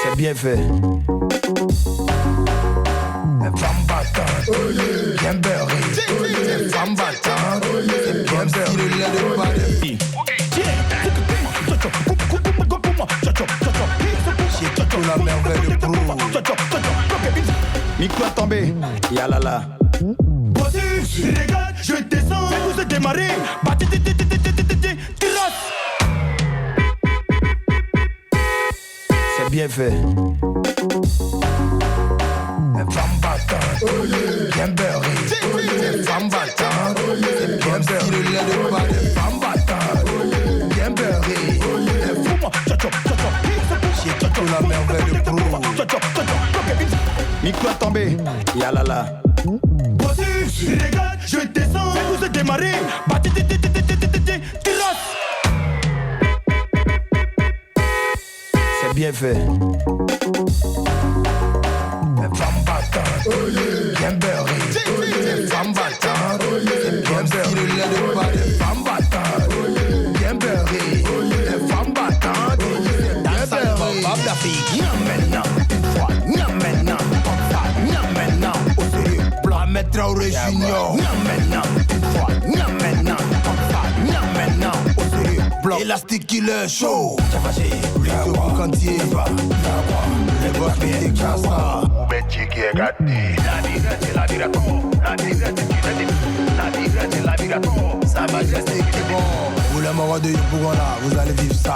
C'est bien fait. Femme battante, bien beurrée. Femme battante, bien beurrée. Le lait de Paris. Pour la merveille de pro. Micro a tombé, yalala. Bossu, regarde, je descends. Vous êtes démarré, C'est bien fait. femme battante, bien beurrée. Femme battante, bien beurrée. Le lait de pas de femme battante, bien beurrée. Fous-moi, tchotcho, chez Tchotcho la merveille de pro. Micro est tombé, yalala. Voici, je regarde, je descends, vous êtes démarré. C'est bien fait. Femme battante, bien beurrée. Femme battante, bien beurrée. Le lait de pas de femme battante, bien beurrée. Femme battante, bien beurrée. Maintenant, une fois, maintenant, comme ça, maintenant, au sérieux. Blanc, mettre au junior. Maintenant, une fois, maintenant, comme ça, maintenant, au sérieux. Blanc, élastique, il est chaud. Ça va chez le boucantier. Le boss, mais c'est ça. Métier qui est gâté. La vie Sa Majesté qui est bon. Vous les morts de Yopougon là, vous allez vivre ça.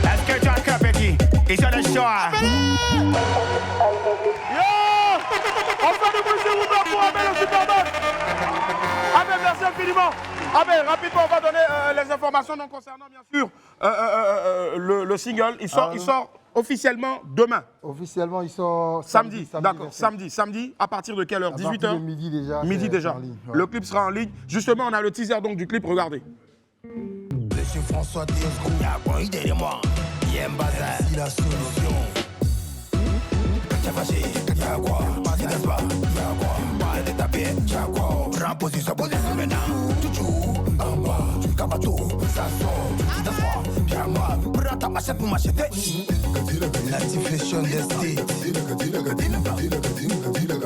Est-ce que tu as un cœur petit? Ils sont des choix. Yo! On fait du bruit s'il vous plaît pour Abel le Superman. Abel, merci infiniment. Abel, rapidement, on va donner les informations donc, concernant bien sûr le single. Il sort officiellement demain. Officiellement, il sort samedi. D'accord, samedi. À partir de quelle heure? 18h? Midi déjà. Midi déjà. En ligne, ouais. Le clip sera en ligne. Justement, on a le teaser donc du clip. Regardez. Monsieur François Théosco, y'a quoi idée de moi? Y'a un bazar, c'est la solution. T'as fâché, y'a quoi? Vas-y, n'est-ce pas? Y'a quoi? Y'a des tapés, y'a quoi? Prends position maintenant. Toujours en bas, du cabato, ça sort. Tu t'assois, bien moi. Prends ta machette pour m'acheter. La diffusion des states.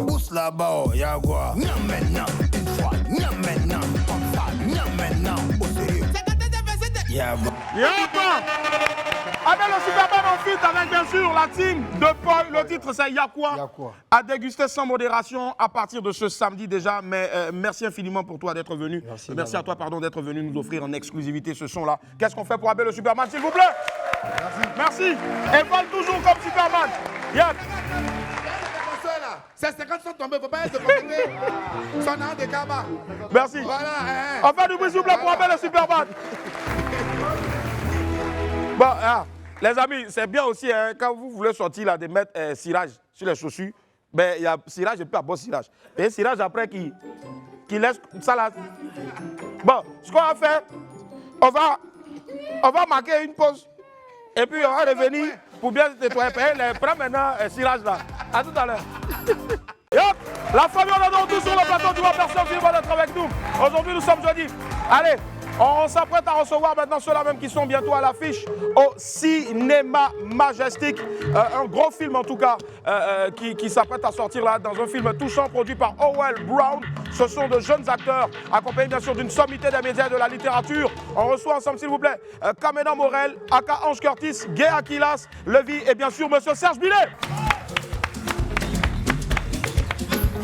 Pousse là-bas, y'a quoi? Non, maintenant, une fois, non, maintenant, comme ça, non, maintenant, au sérieux. Y'a quoi? Abel le Superman en feat avec bien sûr la team de Paul. Le titre c'est Y'a quoi? À déguster sans modération à partir de ce samedi déjà. Mais merci infiniment pour toi d'être venu. Merci à toi d'être venu nous offrir en exclusivité ce son là. Qu'est-ce qu'on fait pour Abel le Superman s'il vous plaît? Merci. Et parle toujours comme Superman. Yep. C'est 50 sont tombés, faut pas être connecté. Son nom de Kaba. Merci. Voilà. On fait du bruit s'il vous plaît pour Abel le Superman. Bon, les amis, c'est bien aussi hein, quand vous voulez sortir là, de mettre cirage sur les chaussures. Ben, il y a cirage et puis à bon cirage. Et cirage après qui laisse ça là. Bon, ce qu'on va faire, on va marquer une pause. Et puis on va revenir pour bien se nettoyer. Prends maintenant cirage là. À tout à l'heure. Yop, la famille, on est tous sur le plateau du Personne qui va être avec nous. Aujourd'hui, nous sommes jeudi. Allez. On s'apprête à recevoir maintenant ceux-là même qui sont bientôt à l'affiche au Cinéma Majestic. Un gros film en tout cas qui s'apprête à sortir là dans un film touchant produit par Howell Brown. Ce sont de jeunes acteurs accompagnés bien sûr d'une sommité des médias et de la littérature. On reçoit ensemble s'il vous plaît Kamena Morel, aka Ange Curtis, Gay Akilas, Levi et bien sûr monsieur Serge Billet.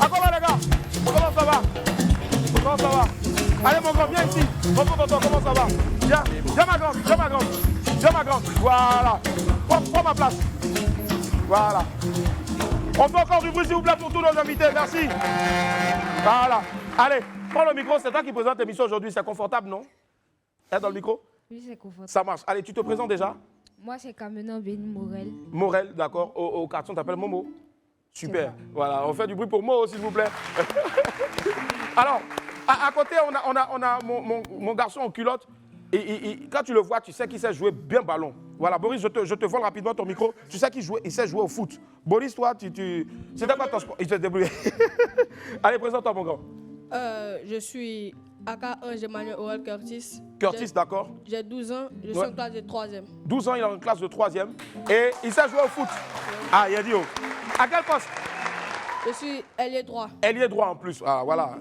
Ah comment les gars? Comment ça va? Comment ça va? Allez mon grand, viens ici. Bonjour tonton, comment ça va? Viens ma grande. Voilà. Prends ma place. Voilà. On fait encore du bruit s'il vous plaît pour tous nos invités. Merci. Voilà. Allez, prends le micro. C'est toi qui présente l'émission aujourd'hui. C'est confortable, non? Être dans le micro? Oui, c'est confortable. Ça marche. Allez, tu te présentes déjà? Moi, c'est Kamena Morel. Morel, d'accord. Au carton, t'appelles Momo? Super. Voilà, on fait du bruit pour Mo, s'il vous plaît. Alors, à côté, on a mon garçon en culotte. Et quand tu le vois, tu sais qu'il sait jouer bien ballon. Voilà, Boris, je te vole rapidement ton micro. Tu sais qu'il sait jouer au foot. Boris, toi, c'était quoi ton sport? Il te débrouille. Allez, présente-toi, mon grand. Je suis aka Ange Emmanuel Howell Curtis. Curtis, d'accord. J'ai 12 ans, je suis en classe de 3e. 12 ans, il est en classe de 3e. Et il sait jouer au foot. Ah, il a dit, oh. À quel poste? Je suis ailier droit. Ailier droit en plus. Ah, voilà.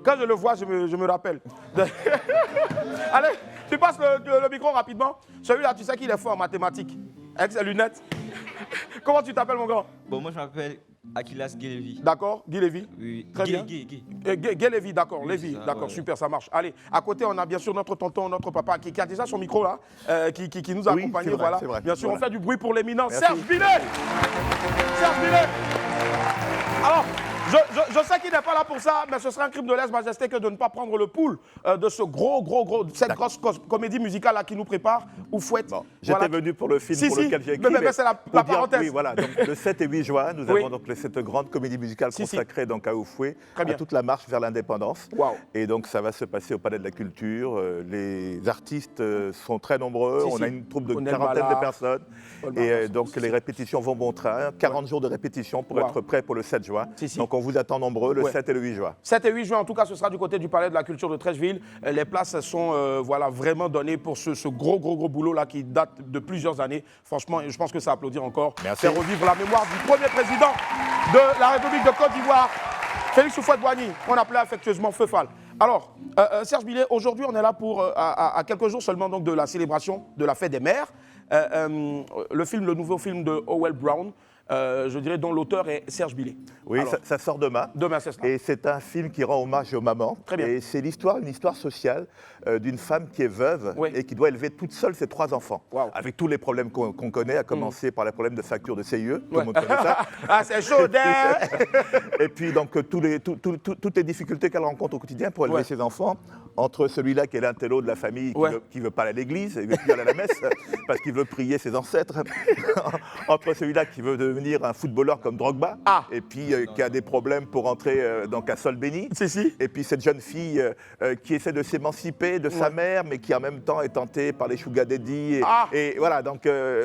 Quand je le vois, je me rappelle. Allez, tu passes le micro rapidement. Celui-là, tu sais qu'il est fort en mathématiques. avec ses lunettes. Comment tu t'appelles, mon grand? Bon, moi, je m'appelle Akilas Guy-Lévy. D'accord, Guy Lévy. Oui, Très bien. Guy. Guy Lévy, d'accord, Oui, Lévy, c'est ça, d'accord, ouais. super, ça marche. Allez, à côté, on a bien sûr notre tonton, notre papa, qui a déjà son micro là, qui nous a Oui, accompagnés, c'est vrai, voilà. c'est vrai, Bien sûr, voilà. on fait du bruit pour l'éminent Merci. Serge Billet. Serge Billet. Alors, je sais qu'il n'est pas là pour ça, mais ce serait un crime de lèse-majesté que de ne pas prendre le pouls de ce cette grosse comédie musicale là qui nous prépare, Oufouette. J'étais venu pour le film pour lequel j'ai écrit. Mais c'est la pour dire- parenthèse. Oui, voilà. Donc, le 7 et 8 juin, nous avons donc cette grande comédie musicale consacrée donc à Oufouet, à toute la marche vers l'indépendance. Et donc, ça va se passer au Palais de la Culture. Les artistes sont très nombreux. On a une troupe de quarantaine de personnes. Et donc, les répétitions vont bon train. 40 jours de répétition pour être prêt pour le 7 juin. Donc, on vous attend nombreux le 7 et le 8 juin. 7 et 8 juin, en tout cas, ce sera du côté du Palais de la Culture de Trècheville. Les places sont voilà, vraiment données pour ce gros boulot là qui date de plusieurs années. Franchement, je pense que ça applaudir encore. Merci. C'est revivre la mémoire du premier président de la République de Côte d'Ivoire, Félix Houphouët-Boigny, qu'on appelait affectueusement Feu Fall. Alors, Serge Billet, aujourd'hui, on est là pour, à quelques jours seulement donc, de la célébration de la fête des mères. Le nouveau film de Howell Brown, je dirais, dont l'auteur est Serge Billet. Oui, Alors, ça sort demain. Demain, c'est ça. Et c'est un film qui rend hommage aux mamans. Très bien. Et c'est une histoire sociale d'une femme qui est veuve et qui doit élever toute seule ses 3 enfants. Avec tous les problèmes qu'on connaît, à commencer par les problèmes de facture de CIE. Tout le monde connaît ça. Ah, c'est chaud, Et puis, donc, toutes les difficultés qu'elle rencontre au quotidien pour élever ses enfants. Entre celui-là qui est l'intello de la famille, qui veut pas aller à l'église, il veut plus aller à la messe, parce qu'il veut prier ses ancêtres. Entre celui-là qui veut devenir un footballeur comme Drogba, et puis qui a des problèmes pour entrer donc à Solbeni. Et puis cette jeune fille qui essaie de s'émanciper de sa mère, mais qui en même temps est tentée par les sugar daddy. Et voilà, donc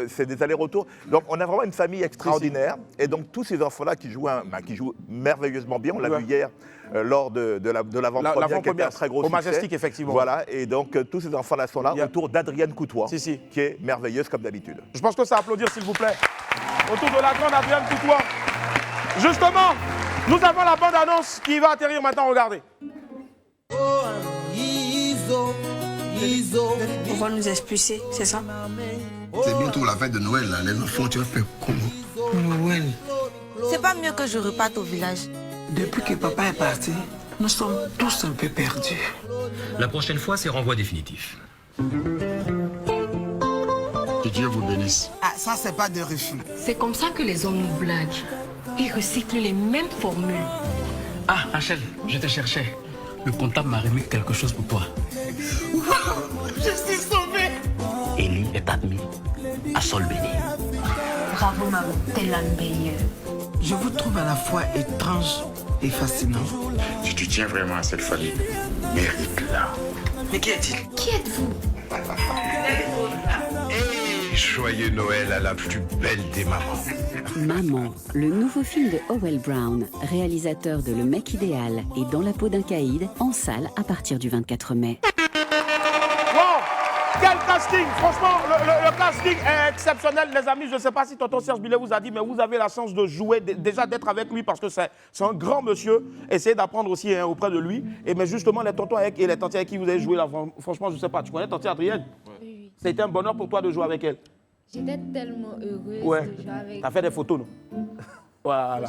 c'est des allers-retours. Donc on a vraiment une famille extraordinaire. Et donc tous ces enfants-là qui jouent merveilleusement bien, on l'a vu hier lors de l'avant-première, qui était un très gros au succès. Majestic, effectivement. Voilà, et donc tous ces enfants-là sont là autour d'Adrienne Coutois, qui est merveilleuse comme d'habitude. Je pense que c'est à applaudir, s'il vous plaît. Autour de la grande Adrienne Coutois. Justement, nous avons la bande-annonce qui va atterrir maintenant, regardez. On va nous expulser, c'est ça? C'est bientôt la fête de Noël, là. Les enfants, tu vas faire comment? Noël. C'est pas mieux que je reparte au village. Depuis que papa est parti, nous sommes tous un peu perdus. La prochaine fois, c'est renvoi définitif. Que Dieu vous bénisse. Ah, ça, c'est pas de refus. C'est comme ça que les hommes nous blaguent. Ils recyclent les mêmes formules. Ah, Rachel, je te cherchais. Le comptable m'a remis quelque chose pour toi. Je suis sauvée. Élie est admis à Solbeni. Bravo, maman. T'es la meilleure. Je vous trouve à la fois étrange et fascinant. Si tu tiens vraiment à cette famille, mérite-la. Mais qui est-il? Qui êtes-vous? Joyeux Noël à la plus belle des mamans. Maman, le nouveau film de Howell Brown, réalisateur de Le mec idéal et Dans la peau d'un caïd, en salle à partir du 24 mai. Wow! Quel casting! Franchement, le casting est exceptionnel, les amis. Je ne sais pas si tonton Serge Billet vous a dit, mais vous avez la chance de jouer, déjà d'être avec lui, parce que c'est un grand monsieur. Essayez d'apprendre aussi auprès de lui. Mais justement, les tontons et les tantes avec qui vous avez joué là, franchement, je ne sais pas. Tu connais tante Adrienne? Oui. C'était un bonheur pour toi de jouer avec elle. J'étais tellement heureuse de jouer avec. T'as fait des photos, non? Voilà.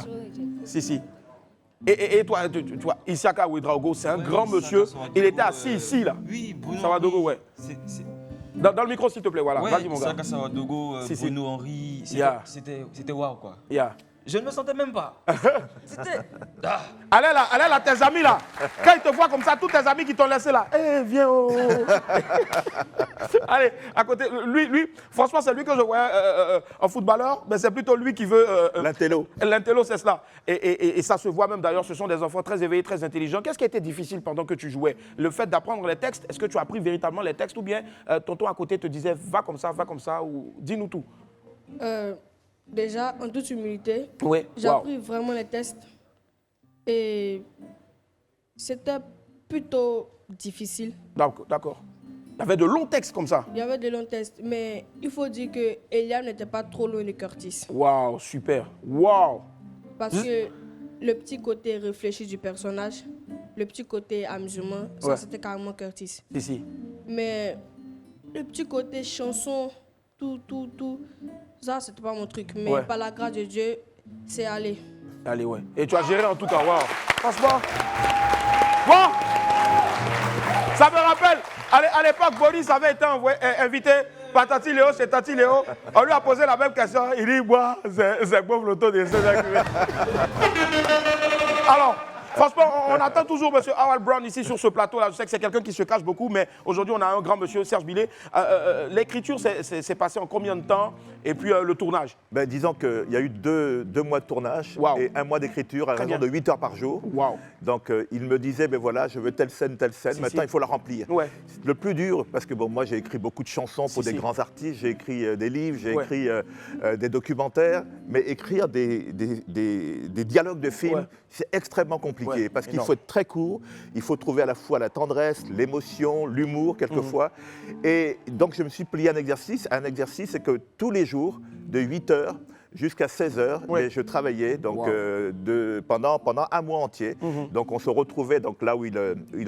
Si. Et toi, tu vois, Isiaka Ouedraogo, c'est un grand monsieur. Il était assis ici, là. Oui, Bruno Savadogo, Henry. ouais. Dans le micro, s'il te plaît, voilà. Ouais, Vas-y, mon gars. Isaka Savadogo, Bruno Henry, c'était waouh, quoi. Je ne me sentais même pas. C'était... Allez là, tes amis là. Quand ils te voient comme ça, tous tes amis qui t'ont laissé là. Eh, viens. Allez, à côté, lui, franchement, c'est lui que je vois en footballeur, mais c'est plutôt lui qui veut. L'intello. L'intello, c'est cela. Et ça se voit même d'ailleurs, ce sont des enfants très éveillés, très intelligents. Qu'est-ce qui a été difficile pendant que tu jouais? Le fait d'apprendre les textes, est-ce que tu as appris véritablement les textes ou bien tonton à côté te disait va comme ça, ou dis-nous tout? Déjà, en toute humilité, j'ai Wow. appris vraiment les tests. Et c'était plutôt difficile. D'accord. Il y avait de longs textes comme ça. Il y avait de longs tests, mais il faut dire que Eliam n'était pas trop loin de Curtis. Waouh, super. Waouh. Parce que le petit côté réfléchi du personnage, le petit côté amusement, ça Ouais. c'était carrément Curtis. Si. Mais le petit côté chanson, tout. Ça, c'était pas mon truc. Mais par la grâce de Dieu, c'est allé. Allez, ouais. Et tu as géré en tout cas, wow. Franchement. Bon. Ça me rappelle, à l'époque, Boris avait été invité par Tati Léo chez Tati Léo. On lui a posé la même question. Il dit, moi, c'est bon l'auto de Alors, franchement, on attend toujours M. Howell Brown ici sur ce plateau-là. Je sais que c'est quelqu'un qui se cache beaucoup, mais aujourd'hui, on a un grand monsieur, Serge Billet. L'écriture, c'est passé en combien de temps? Et puis le tournage? Disons qu'il y a eu deux mois de tournage et 1 mois d'écriture à raison de 8 heures par jour. Wow. Donc, il me disait, voilà, je veux telle scène. Maintenant, il faut la remplir. Ouais. Le plus dur, parce que moi, j'ai écrit beaucoup de chansons pour des grands artistes. J'ai écrit des livres, j'ai écrit des documentaires. Mais écrire des dialogues de films, c'est extrêmement compliqué. Parce qu'il faut être très court. Il faut trouver à la fois la tendresse, l'émotion, l'humour, quelquefois. Et donc, je me suis plié à un exercice. C'est que tous les jours, de 8h jusqu'à 16h, je travaillais donc, pendant 1 mois entier. Donc on se retrouvait donc, là où il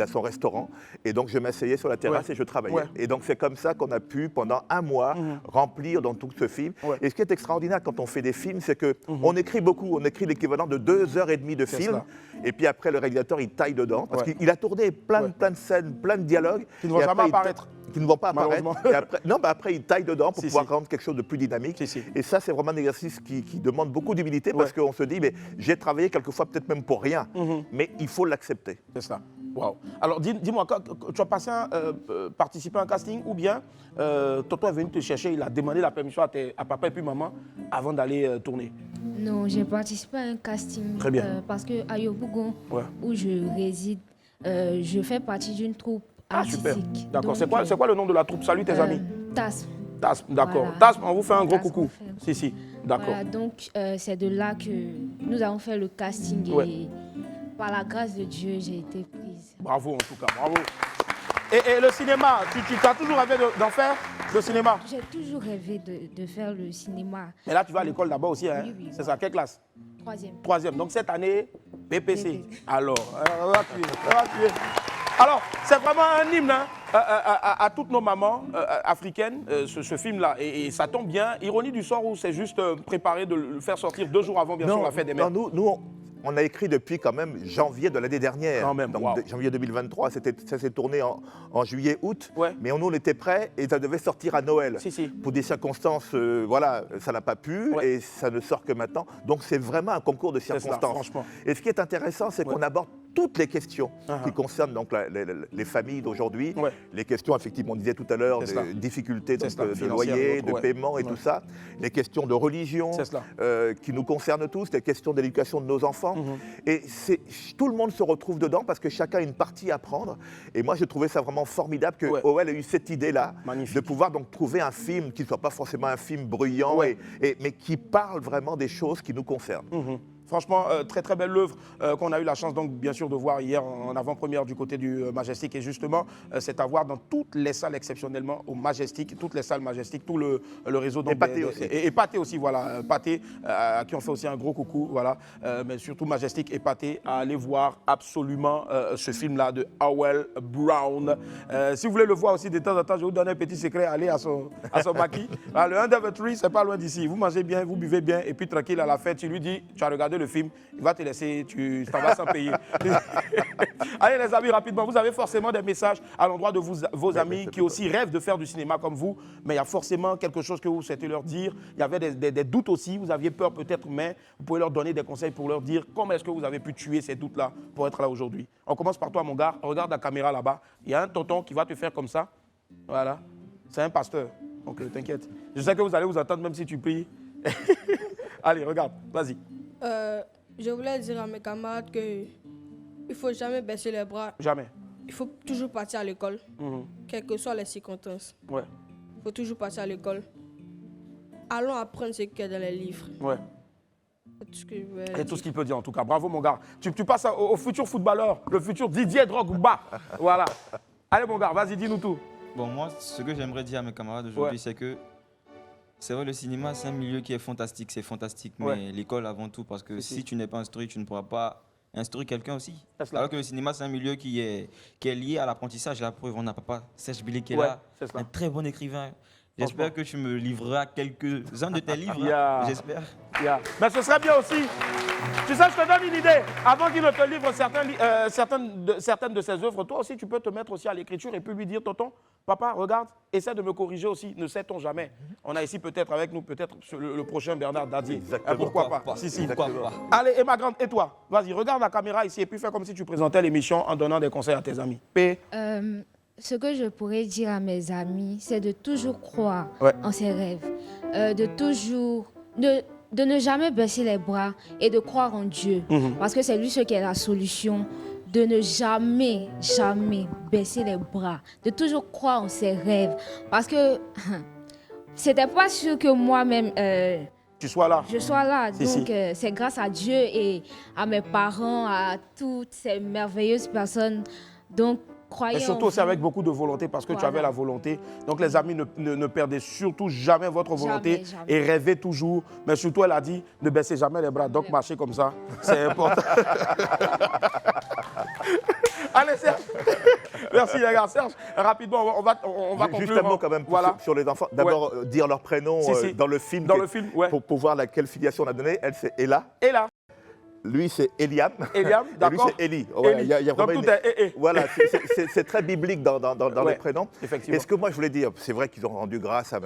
a son restaurant. Et donc je m'asseyais sur la terrasse et je travaillais. Et donc c'est comme ça qu'on a pu, pendant 1 mois, remplir dans tout ce film. Et ce qui est extraordinaire quand on fait des films, c'est qu'on écrit beaucoup. On écrit l'équivalent de 2h30 de film. Et puis après, le réalisateur, il taille dedans. Parce qu'il a tourné plein de scènes, plein de dialogues. Qui ne vont jamais apparaître. Qui ne vont pas apparaître. Et après, après, il taille dedans pour pouvoir rendre quelque chose de plus dynamique. Et ça, c'est vraiment un exercice qui demande beaucoup d'humilité parce qu'on se dit, mais j'ai travaillé quelquefois peut-être même pour rien, mais il faut l'accepter. C'est ça. Wow. Alors, dis-moi, tu as passé participé à un casting ou bien Toto est venu te chercher, il a demandé la permission à papa et puis maman avant d'aller tourner? Non, j'ai participé à un casting. Très bien. Parce qu'à Yopougon, où je réside, je fais partie d'une troupe artistique. Super. D'accord. C'est quoi le nom de la troupe? Salut tes amis. TASM. TASM, d'accord. Voilà. TASM, on vous fait un gros coucou. Si, d'accord. Voilà, donc c'est de là que nous avons fait le casting et par la grâce de Dieu, j'ai été prise. Bravo en tout cas, bravo. Et le cinéma, tu as toujours rêvé d'en faire le cinéma? J'ai toujours rêvé de faire le cinéma. Mais là, tu vas à l'école d'abord aussi, hein? Oui. C'est ça, quelle classe? 3e. 3e. Donc cette année, BPC. Alors, alors, c'est vraiment un hymne à toutes nos mamans africaines, ce film-là. Et ça tombe bien. Ironie du sort ou c'est juste préparé de le faire sortir 2 jours avant, bien sûr, la fête des mères? Non, nous on a écrit depuis quand même janvier de l'année dernière. Quand même, donc, janvier 2023, ça s'est tourné en juillet, août. Mais nous, on était prêts et ça devait sortir à Noël. Pour des circonstances, ça n'a pas pu et ça ne sort que maintenant. Donc c'est vraiment un concours de circonstances. Et ce qui est intéressant, c'est qu'on aborde toutes les questions qui concernent donc, les familles d'aujourd'hui. Les questions, effectivement, on disait tout à l'heure, de difficultés de loyer, de paiement et tout ça. Les questions de religion qui nous concernent tous, les questions d'éducation de nos enfants. Et tout le monde se retrouve dedans parce que chacun a une partie à prendre. Et moi, j'ai trouvé ça vraiment formidable que Howell ait eu cette idée-là de pouvoir donc trouver un film qui ne soit pas forcément un film bruyant, mais qui parle vraiment des choses qui nous concernent. Franchement, très très belle œuvre qu'on a eu la chance donc bien sûr de voir hier en avant-première du côté du Majestic. Et justement, c'est à voir dans toutes les salles exceptionnellement au Majestic, toutes les salles Majestic, tout le réseau. Donc, et Pathé aussi, voilà. Pathé, à qui on fait aussi un gros coucou, voilà. Mais surtout Majestic et Pathé, à aller voir absolument ce film-là de Howell Brown. Si vous voulez le voir aussi de temps en temps, je vais vous donner un petit secret, allez à son maquis. Le Endeavour, c'est pas loin d'ici. Vous mangez bien, vous buvez bien, et puis tranquille à la fête, tu lui dis, tu as regardé le film, il va te laisser, tu t'en vas sans payer. Allez les amis, rapidement, vous avez forcément des messages à l'endroit de vos amis qui aussi rêvent de faire du cinéma comme vous, mais il y a forcément quelque chose que vous souhaitez leur dire. Il y avait des doutes aussi, vous aviez peur peut-être, mais vous pouvez leur donner des conseils pour leur dire comment est-ce que vous avez pu tuer ces doutes-là pour être là aujourd'hui. On commence par toi mon gars, regarde la caméra là-bas, il y a un tonton qui va te faire comme ça, voilà, c'est un pasteur, donc t'inquiète. Je sais que vous allez vous attendre même si tu pries. Allez, regarde, vas-y. Je voulais dire à mes camarades qu'il ne faut jamais baisser les bras. Jamais. Il faut toujours partir à l'école, quelles que soient les circonstances. Il faut toujours partir à l'école. Allons apprendre ce qu'il y a dans les livres. C'est tout ce qu'il peut dire en tout cas. Bravo mon gars. Tu passes au futur footballeur, le futur Didier Drogba. Voilà. Allez mon gars, vas-y, dis-nous tout. Bon, moi, ce que j'aimerais dire à mes camarades aujourd'hui, c'est que c'est vrai, le cinéma, c'est un milieu qui est fantastique, mais l'école avant tout, parce que si tu n'es pas instruit, tu ne pourras pas instruire quelqu'un aussi. Alors que le cinéma, c'est un milieu qui est lié à l'apprentissage. La preuve, on a papa Serge Billet qui est là, un très bon écrivain. J'espère que tu me livreras quelques-uns de tes livres. J'espère. Mais ce serait bien aussi. Tu sais, je te donne une idée. Avant qu'il ne te livre certaines de ses œuvres, toi aussi, tu peux te mettre aussi à l'écriture et puis lui dire, tonton, papa, regarde, essaie de me corriger aussi. Ne sait-on jamais. On a ici peut-être avec nous, peut-être le prochain Bernard Dadier. Pourquoi pas? Pourquoi pas. Allez, et ma grande, et toi? Vas-y, regarde la caméra ici et puis fais comme si tu présentais l'émission en donnant des conseils à tes amis. Ce que je pourrais dire à mes amis, c'est de toujours croire en ses rêves, de ne jamais baisser les bras et de croire en Dieu, parce que c'est lui ce qui est la solution, de ne jamais baisser les bras, de toujours croire en ses rêves, parce que c'était pas sûr que moi-même je sois là. Donc c'est grâce à Dieu et à mes parents, à toutes ces merveilleuses personnes. Donc croyez et surtout aussi avec beaucoup de volonté, parce que tu avais la volonté. Donc les amis, ne perdez surtout jamais votre volonté et rêvez toujours. Mais surtout, elle a dit, ne baissez jamais les bras. Donc marchez comme ça, c'est important. Allez, Serge. Merci, les gars. Serge, rapidement, on va conclure. Juste un mot quand même sur les enfants. D'abord, dire leur prénom dans le film. Pour voir quelle filiation on a donnée. Elle, c'est Ella. Lui, c'est Eliam. D'accord. Et lui, c'est Eli. Donc tout est Voilà, c'est très biblique dans les prénoms. Et ce que moi, je voulais dire, c'est vrai qu'ils ont rendu grâce à...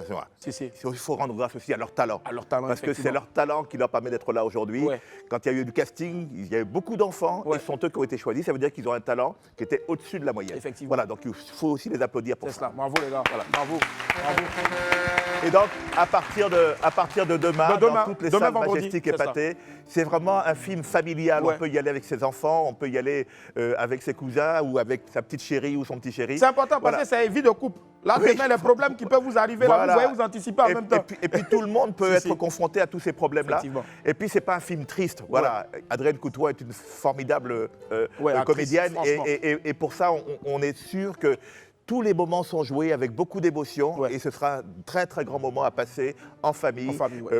Il faut rendre grâce aussi à leur talent. Parce que c'est leur talent qui leur permet d'être là aujourd'hui. Quand il y a eu du casting, il y a eu beaucoup d'enfants et ce sont eux qui ont été choisis. Ça veut dire qu'ils ont un talent qui était au-dessus de la moyenne. Voilà, donc il faut aussi les applaudir pour ça. Bravo les gars. Voilà. Bravo. Et donc, à partir de demain, dans toutes les salles Majestic et Pathé, c'est vraiment un film familial. On peut y aller avec ses enfants, on peut y aller avec ses cousins ou avec sa petite chérie ou son petit chéri. C'est important parce que c'est vie de couple. Là, demain, les problèmes qui peuvent vous arriver, là, vous voyez, vous anticipez en même temps. Et puis tout le monde peut être confronté à tous ces problèmes-là. Et puis, ce n'est pas un film triste. Voilà. Adrienne Coutois est une formidable comédienne. Et pour ça, on est sûr que tous les moments sont joués avec beaucoup d'émotion et ce sera un très très grand moment à passer en famille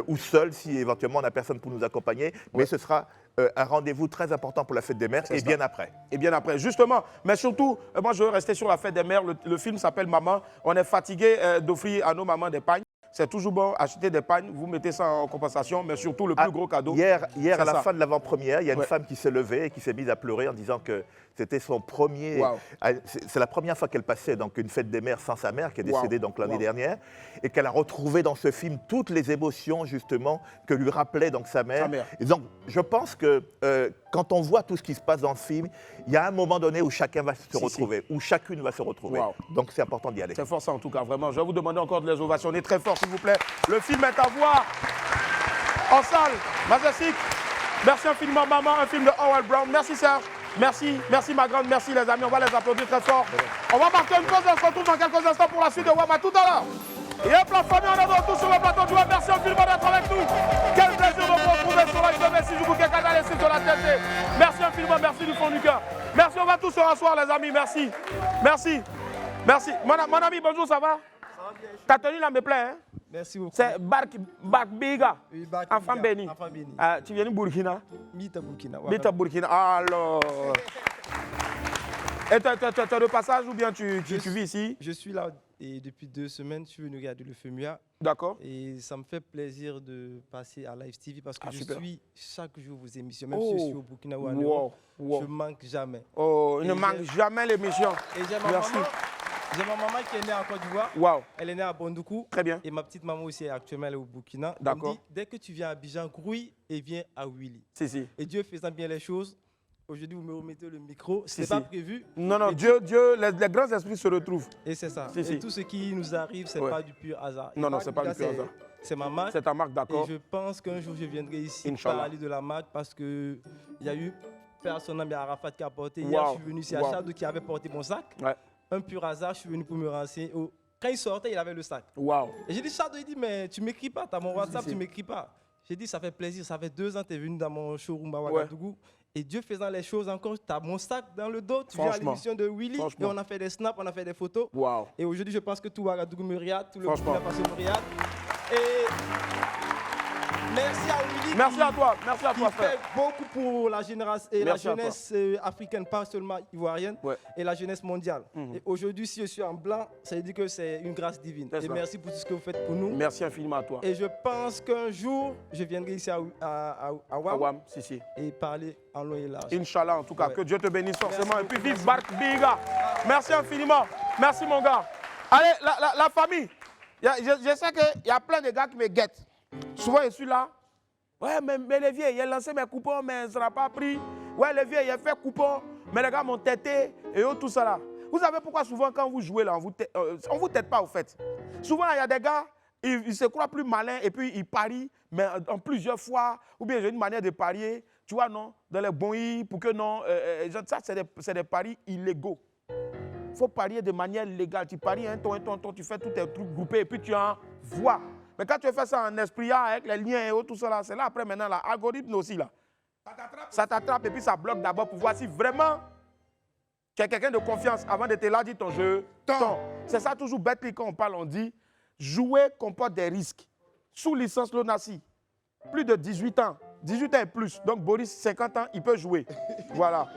ou seul si éventuellement on n'a personne pour nous accompagner. Mais ce sera un rendez-vous très important pour la fête des mères et bien après. Et bien après, justement. Mais surtout, moi je veux rester sur la fête des mères. Le film s'appelle Maman. On est fatigué d'offrir à nos mamans des pagnes. C'est toujours bon, acheter des pagnes, vous mettez ça en compensation, mais surtout le plus gros cadeau. Hier à la fin de l'avant-première, il y a une femme qui s'est levée et qui s'est mise à pleurer en disant que c'était son premier... C'est la première fois qu'elle passait donc une fête des mères sans sa mère, qui est décédée donc l'année dernière, et qu'elle a retrouvé dans ce film toutes les émotions justement que lui rappelait donc sa mère. Et donc je pense que quand on voit tout ce qui se passe dans le film, il y a un moment donné où chacun va se retrouver, où chacune va se retrouver. Donc c'est important d'y aller. C'est fort ça en tout cas, vraiment. Je vais vous demander encore de les ovationner très fort s'il vous plaît. Le film est à voir en salle, Majestic. Merci infiniment Maman, un film de Howell Brown. Merci Serge, merci ma grande, merci les amis. On va les applaudir très fort. On va marquer une pause et on se retrouve dans quelques instants pour la suite de WAM. À tout à l'heure. Et hop la famille, on est de retour sur le plateau du WAM. Merci infiniment d'être avec nous. Quel plaisir de vous retrouver sur la chaîne si je vous canal et sur la TNT. Merci infiniment, merci du fond du cœur. Merci, on va tous se rasseoir les amis, merci. Mon ami, bonjour, ça va? Ta tenue là me plaît, hein? Merci beaucoup. C'est Bark Biga, oui, enfant béni. Tu viens de Burkina? Mita Burkina. Burkina, alors. Et tu es de passage ou bien tu vis ici? Je suis là et depuis 2 semaines, je suis venu regarder le FEMUA. D'accord. Et ça me fait plaisir de passer à Live TV parce que je suis chaque jour vos émissions, même si je suis au Burkina ou en Europe, je ne manque jamais. Il ne manque jamais l'émission. Et merci. J'ai ma maman qui est née en Côte d'Ivoire. Wow. Elle est née à Bondoukou. Très bien. Et ma petite maman aussi est actuellement au Burkina. D'accord. Elle me dit, dès que tu viens à Abidjan, grouille et viens à Willy. Si. Et Dieu faisant bien les choses, aujourd'hui vous me remettez le micro. Ce n'est pas prévu. Non, Dieu, les grands esprits se retrouvent. Et c'est ça. Et tout ce qui nous arrive, ce n'est pas du pur hasard. Non, ce n'est pas du pur hasard. C'est ma marque. C'est ta marque, d'accord. Et je pense qu'un jour je viendrai ici parler de la marque parce qu'il y a eu personne, il y a Arafat qui a porté. Hier, je suis venu ici à Chadou qui avait porté mon sac. Un pur hasard, je suis venu pour me renseigner. Quand il sortait, il avait le sac. Et j'ai dit, Chadou, il dit, mais tu m'écris pas, tu as mon WhatsApp, tu m'écris pas. J'ai dit, ça fait plaisir, ça fait 2 ans que tu es venu dans mon showroom à Ouagadougou. Et Dieu faisant les choses encore, tu as mon sac dans le dos, tu viens à l'émission de Willy, et on a fait des snaps, on a fait des photos. Et aujourd'hui, je pense que tout Ouagadougou me regarde, tout le monde a passé me regarde. Et merci à Willy Merci à toi, frère. Fait beaucoup pour la jeunesse africaine, pas seulement ivoirienne, et la jeunesse mondiale. Et aujourd'hui, si je suis en blanc, ça veut dire que c'est une grâce divine. Et merci pour tout ce que vous faites pour nous. Merci infiniment à toi. Et je pense qu'un jour, je viendrai ici à Wam et parler en long et large. Inch'Allah, en tout cas, que Dieu te bénisse forcément. Et puis vive Bark Biga. Merci infiniment. Merci mon gars. Allez, la famille. Je sais qu'il y a plein de gars qui me guettent. Souvent, je suis là. Ouais, mais les vieux, il a lancé mes coupons, mais ça n'a pas pris. Ouais, les vieux, il a fait coupons, mais les gars m'ont têté et tout ça là. Vous savez pourquoi souvent quand vous jouez là, on ne vous tête pas au fait. Souvent, il y a des gars, ils se croient plus malins et puis ils parient, mais en plusieurs fois, ou bien j'ai une manière de parier, tu vois, non, dans les bons pour que non, ça c'est des paris illégaux. Il faut parier de manière légale. Tu paries un ton, tu fais tous tes trucs groupés et puis tu envoies. Mais quand tu fais ça en esprit, avec les liens et tout ça, là, c'est là après maintenant, l'algorithme aussi. Là. Ça t'attrape et puis ça bloque d'abord pour voir si vraiment tu es quelqu'un de confiance avant de te là dire ton jeu. C'est ça toujours bête quand on parle, on dit jouer comporte des risques. Sous licence Lonassi, plus de 18 ans, 18 ans et plus. Donc Boris, 50 ans, il peut jouer. Voilà.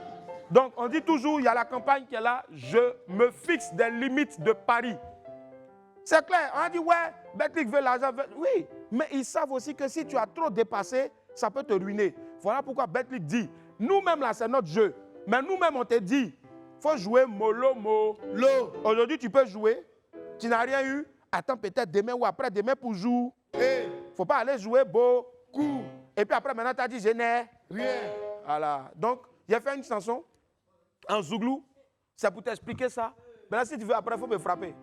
Donc, on dit toujours, il y a la campagne qui est là, je me fixe des limites de pari. C'est clair, on dit, ouais, Betclic veut l'argent. Oui, mais ils savent aussi que si tu as trop dépassé, ça peut te ruiner. Voilà pourquoi Betclic dit, nous-mêmes là, c'est notre jeu. Mais nous-mêmes, on te dit, il faut jouer mollo, mollo. Aujourd'hui, tu peux jouer, tu n'as rien eu, attends peut-être demain ou après-demain pour jouer. Il ne faut pas aller jouer beaucoup. Et puis après, maintenant, tu as dit, je n'ai rien. Voilà. Donc, j'ai fait une chanson en zouglou, c'est pour t'expliquer ça. Mais là, si tu veux, après, il faut me frapper.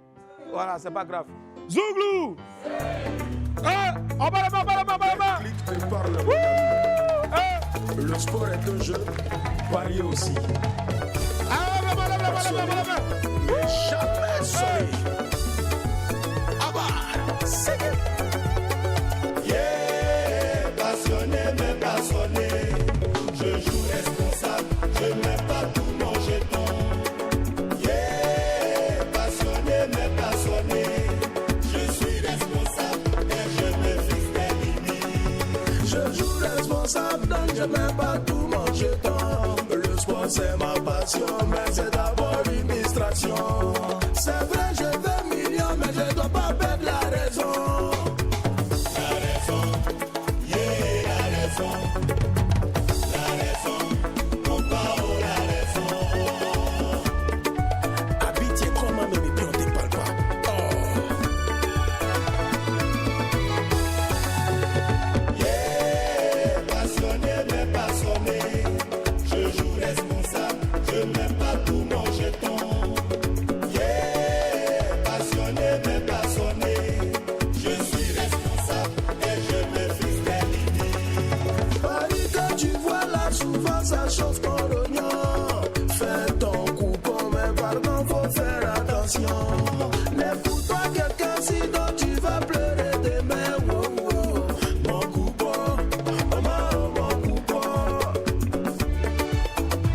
Voilà, c'est pas grave. Zouglou! On va la main, Le sport est un jeu, parier aussi. Mais jamais sonné. C'est yeah, passionné, mais passionné. Je joue responsable, je mets pas tout mon jeton. Yeah, passionné, mais passionné. Je suis responsable et je me fixe des limites. Je joue responsable, donc je mets pas tout mon jeton. Le sport c'est ma passion, mais c'est d'abord une distraction. C'est vrai, je veux millions, mais je dois pas perdre la raison. La raison, yeah, la raison. Ça chauffe ton rognon. Fais ton coupon, mais pardon, faut faire attention. Lève-toi quelqu'un sinon tu vas pleurer demain. Oh, oh. Mon coupon, oh, mon coupon.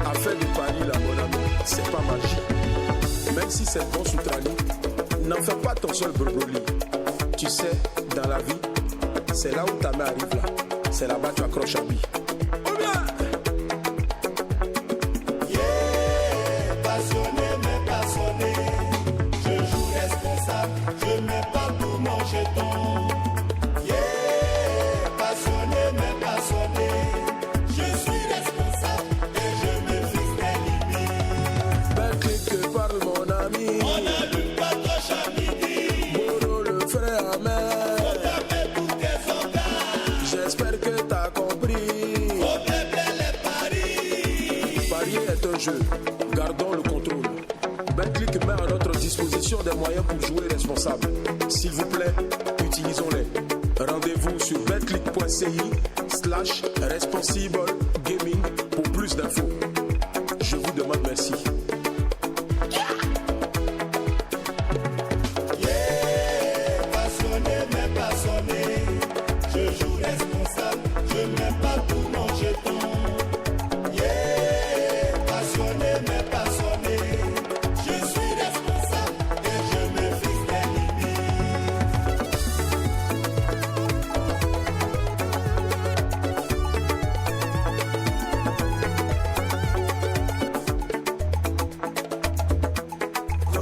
Affaire de Paris, là, mon ami, c'est pas magie. Même si c'est bon sous trali, n'en fais pas ton seul brocoli. Tu sais, dans la vie, c'est là où ta main arrive là. C'est là-bas que tu accroches à vie. Gardons le contrôle. Betclic met à notre disposition des moyens pour jouer responsable. S'il vous plaît, utilisons-les. Rendez-vous sur betclic.ci/responsible gaming pour plus d'infos. Je vous demande merci.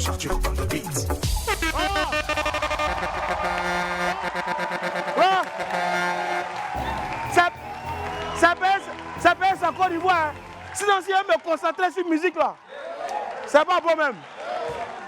Charge on the beat. Ça pèse en Côte d'Ivoire. Sinon, si elle me concentrer sur la musique là, c'est pas bon même.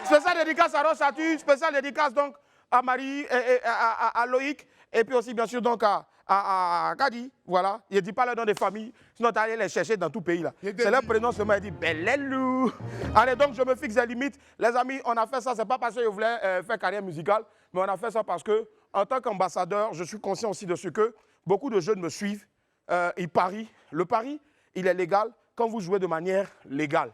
Spécial dédicace à Rosatu, spécial dédicace donc à Marie, et à Loïc, et puis aussi bien sûr donc à Kadi, voilà. Il ne dit pas le nom des familles, sinon tu allais les chercher dans tout pays là. C'est leur prénom seulement, il dit Belelou. Allez donc je me fixe des limites. Les amis, on a fait ça, c'est pas parce que je voulais faire carrière musicale, mais on a fait ça parce que en tant qu'ambassadeur, je suis conscient aussi de ce que beaucoup de jeunes me suivent, ils parient. Le pari, il est légal quand vous jouez de manière légale.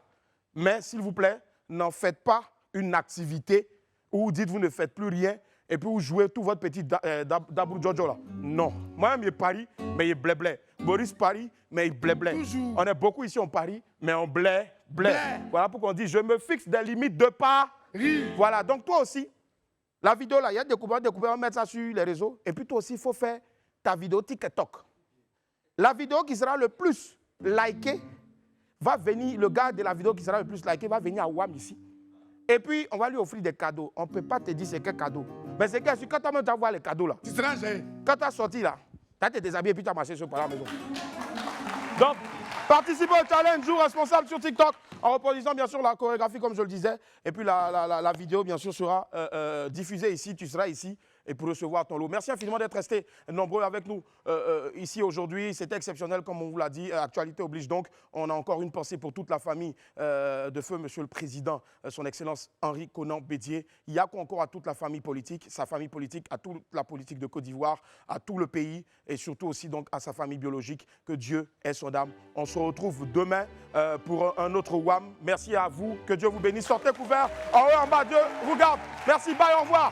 Mais s'il vous plaît, n'en faites pas une activité où vous dites vous ne faites plus rien et puis vous jouez tout votre petit Dabou Jojo là. Non. Moi-même, il parie, mais il blé-blé. Boris parie, mais il blé-blé. On est beaucoup ici, on parie, mais on blé-blé. Voilà pourquoi on dit je me fixe des limites de paris. Voilà, donc toi aussi, la vidéo là, il y a des coupeurs, on va mettre ça sur les réseaux. Et puis toi aussi, il faut faire ta vidéo TikTok. La vidéo qui sera le plus likée va venir, le gars de la vidéo qui sera le plus liké va venir à WAM ici. Et puis, on va lui offrir des cadeaux. On ne peut pas te dire c'est quel cadeau. Mais c'est que quand tu as voir les cadeaux là, tu seras gêné. Quand tu as sorti là, tu as été déshabillé et puis tu as marché sur la maison. Donc, participez au challenge, joue responsable sur TikTok, en reproduisant bien sûr la chorégraphie comme je le disais. Et puis la vidéo bien sûr sera diffusée ici, tu seras ici. Et pour recevoir ton lot. Merci infiniment d'être restés nombreux avec nous ici aujourd'hui. C'était exceptionnel, comme on vous l'a dit. Actualité oblige donc. On a encore une pensée pour toute la famille de feu, Monsieur le Président, son Excellence Henri Konan Bédié. Il y a encore à toute la famille politique, sa famille politique, à toute la politique de Côte d'Ivoire, à tout le pays et surtout aussi donc à sa famille biologique. Que Dieu ait son âme. On se retrouve demain pour un autre WAM. Merci à vous. Que Dieu vous bénisse. Sortez couverts. En haut, en bas, Dieu vous garde. Merci, bye, au revoir.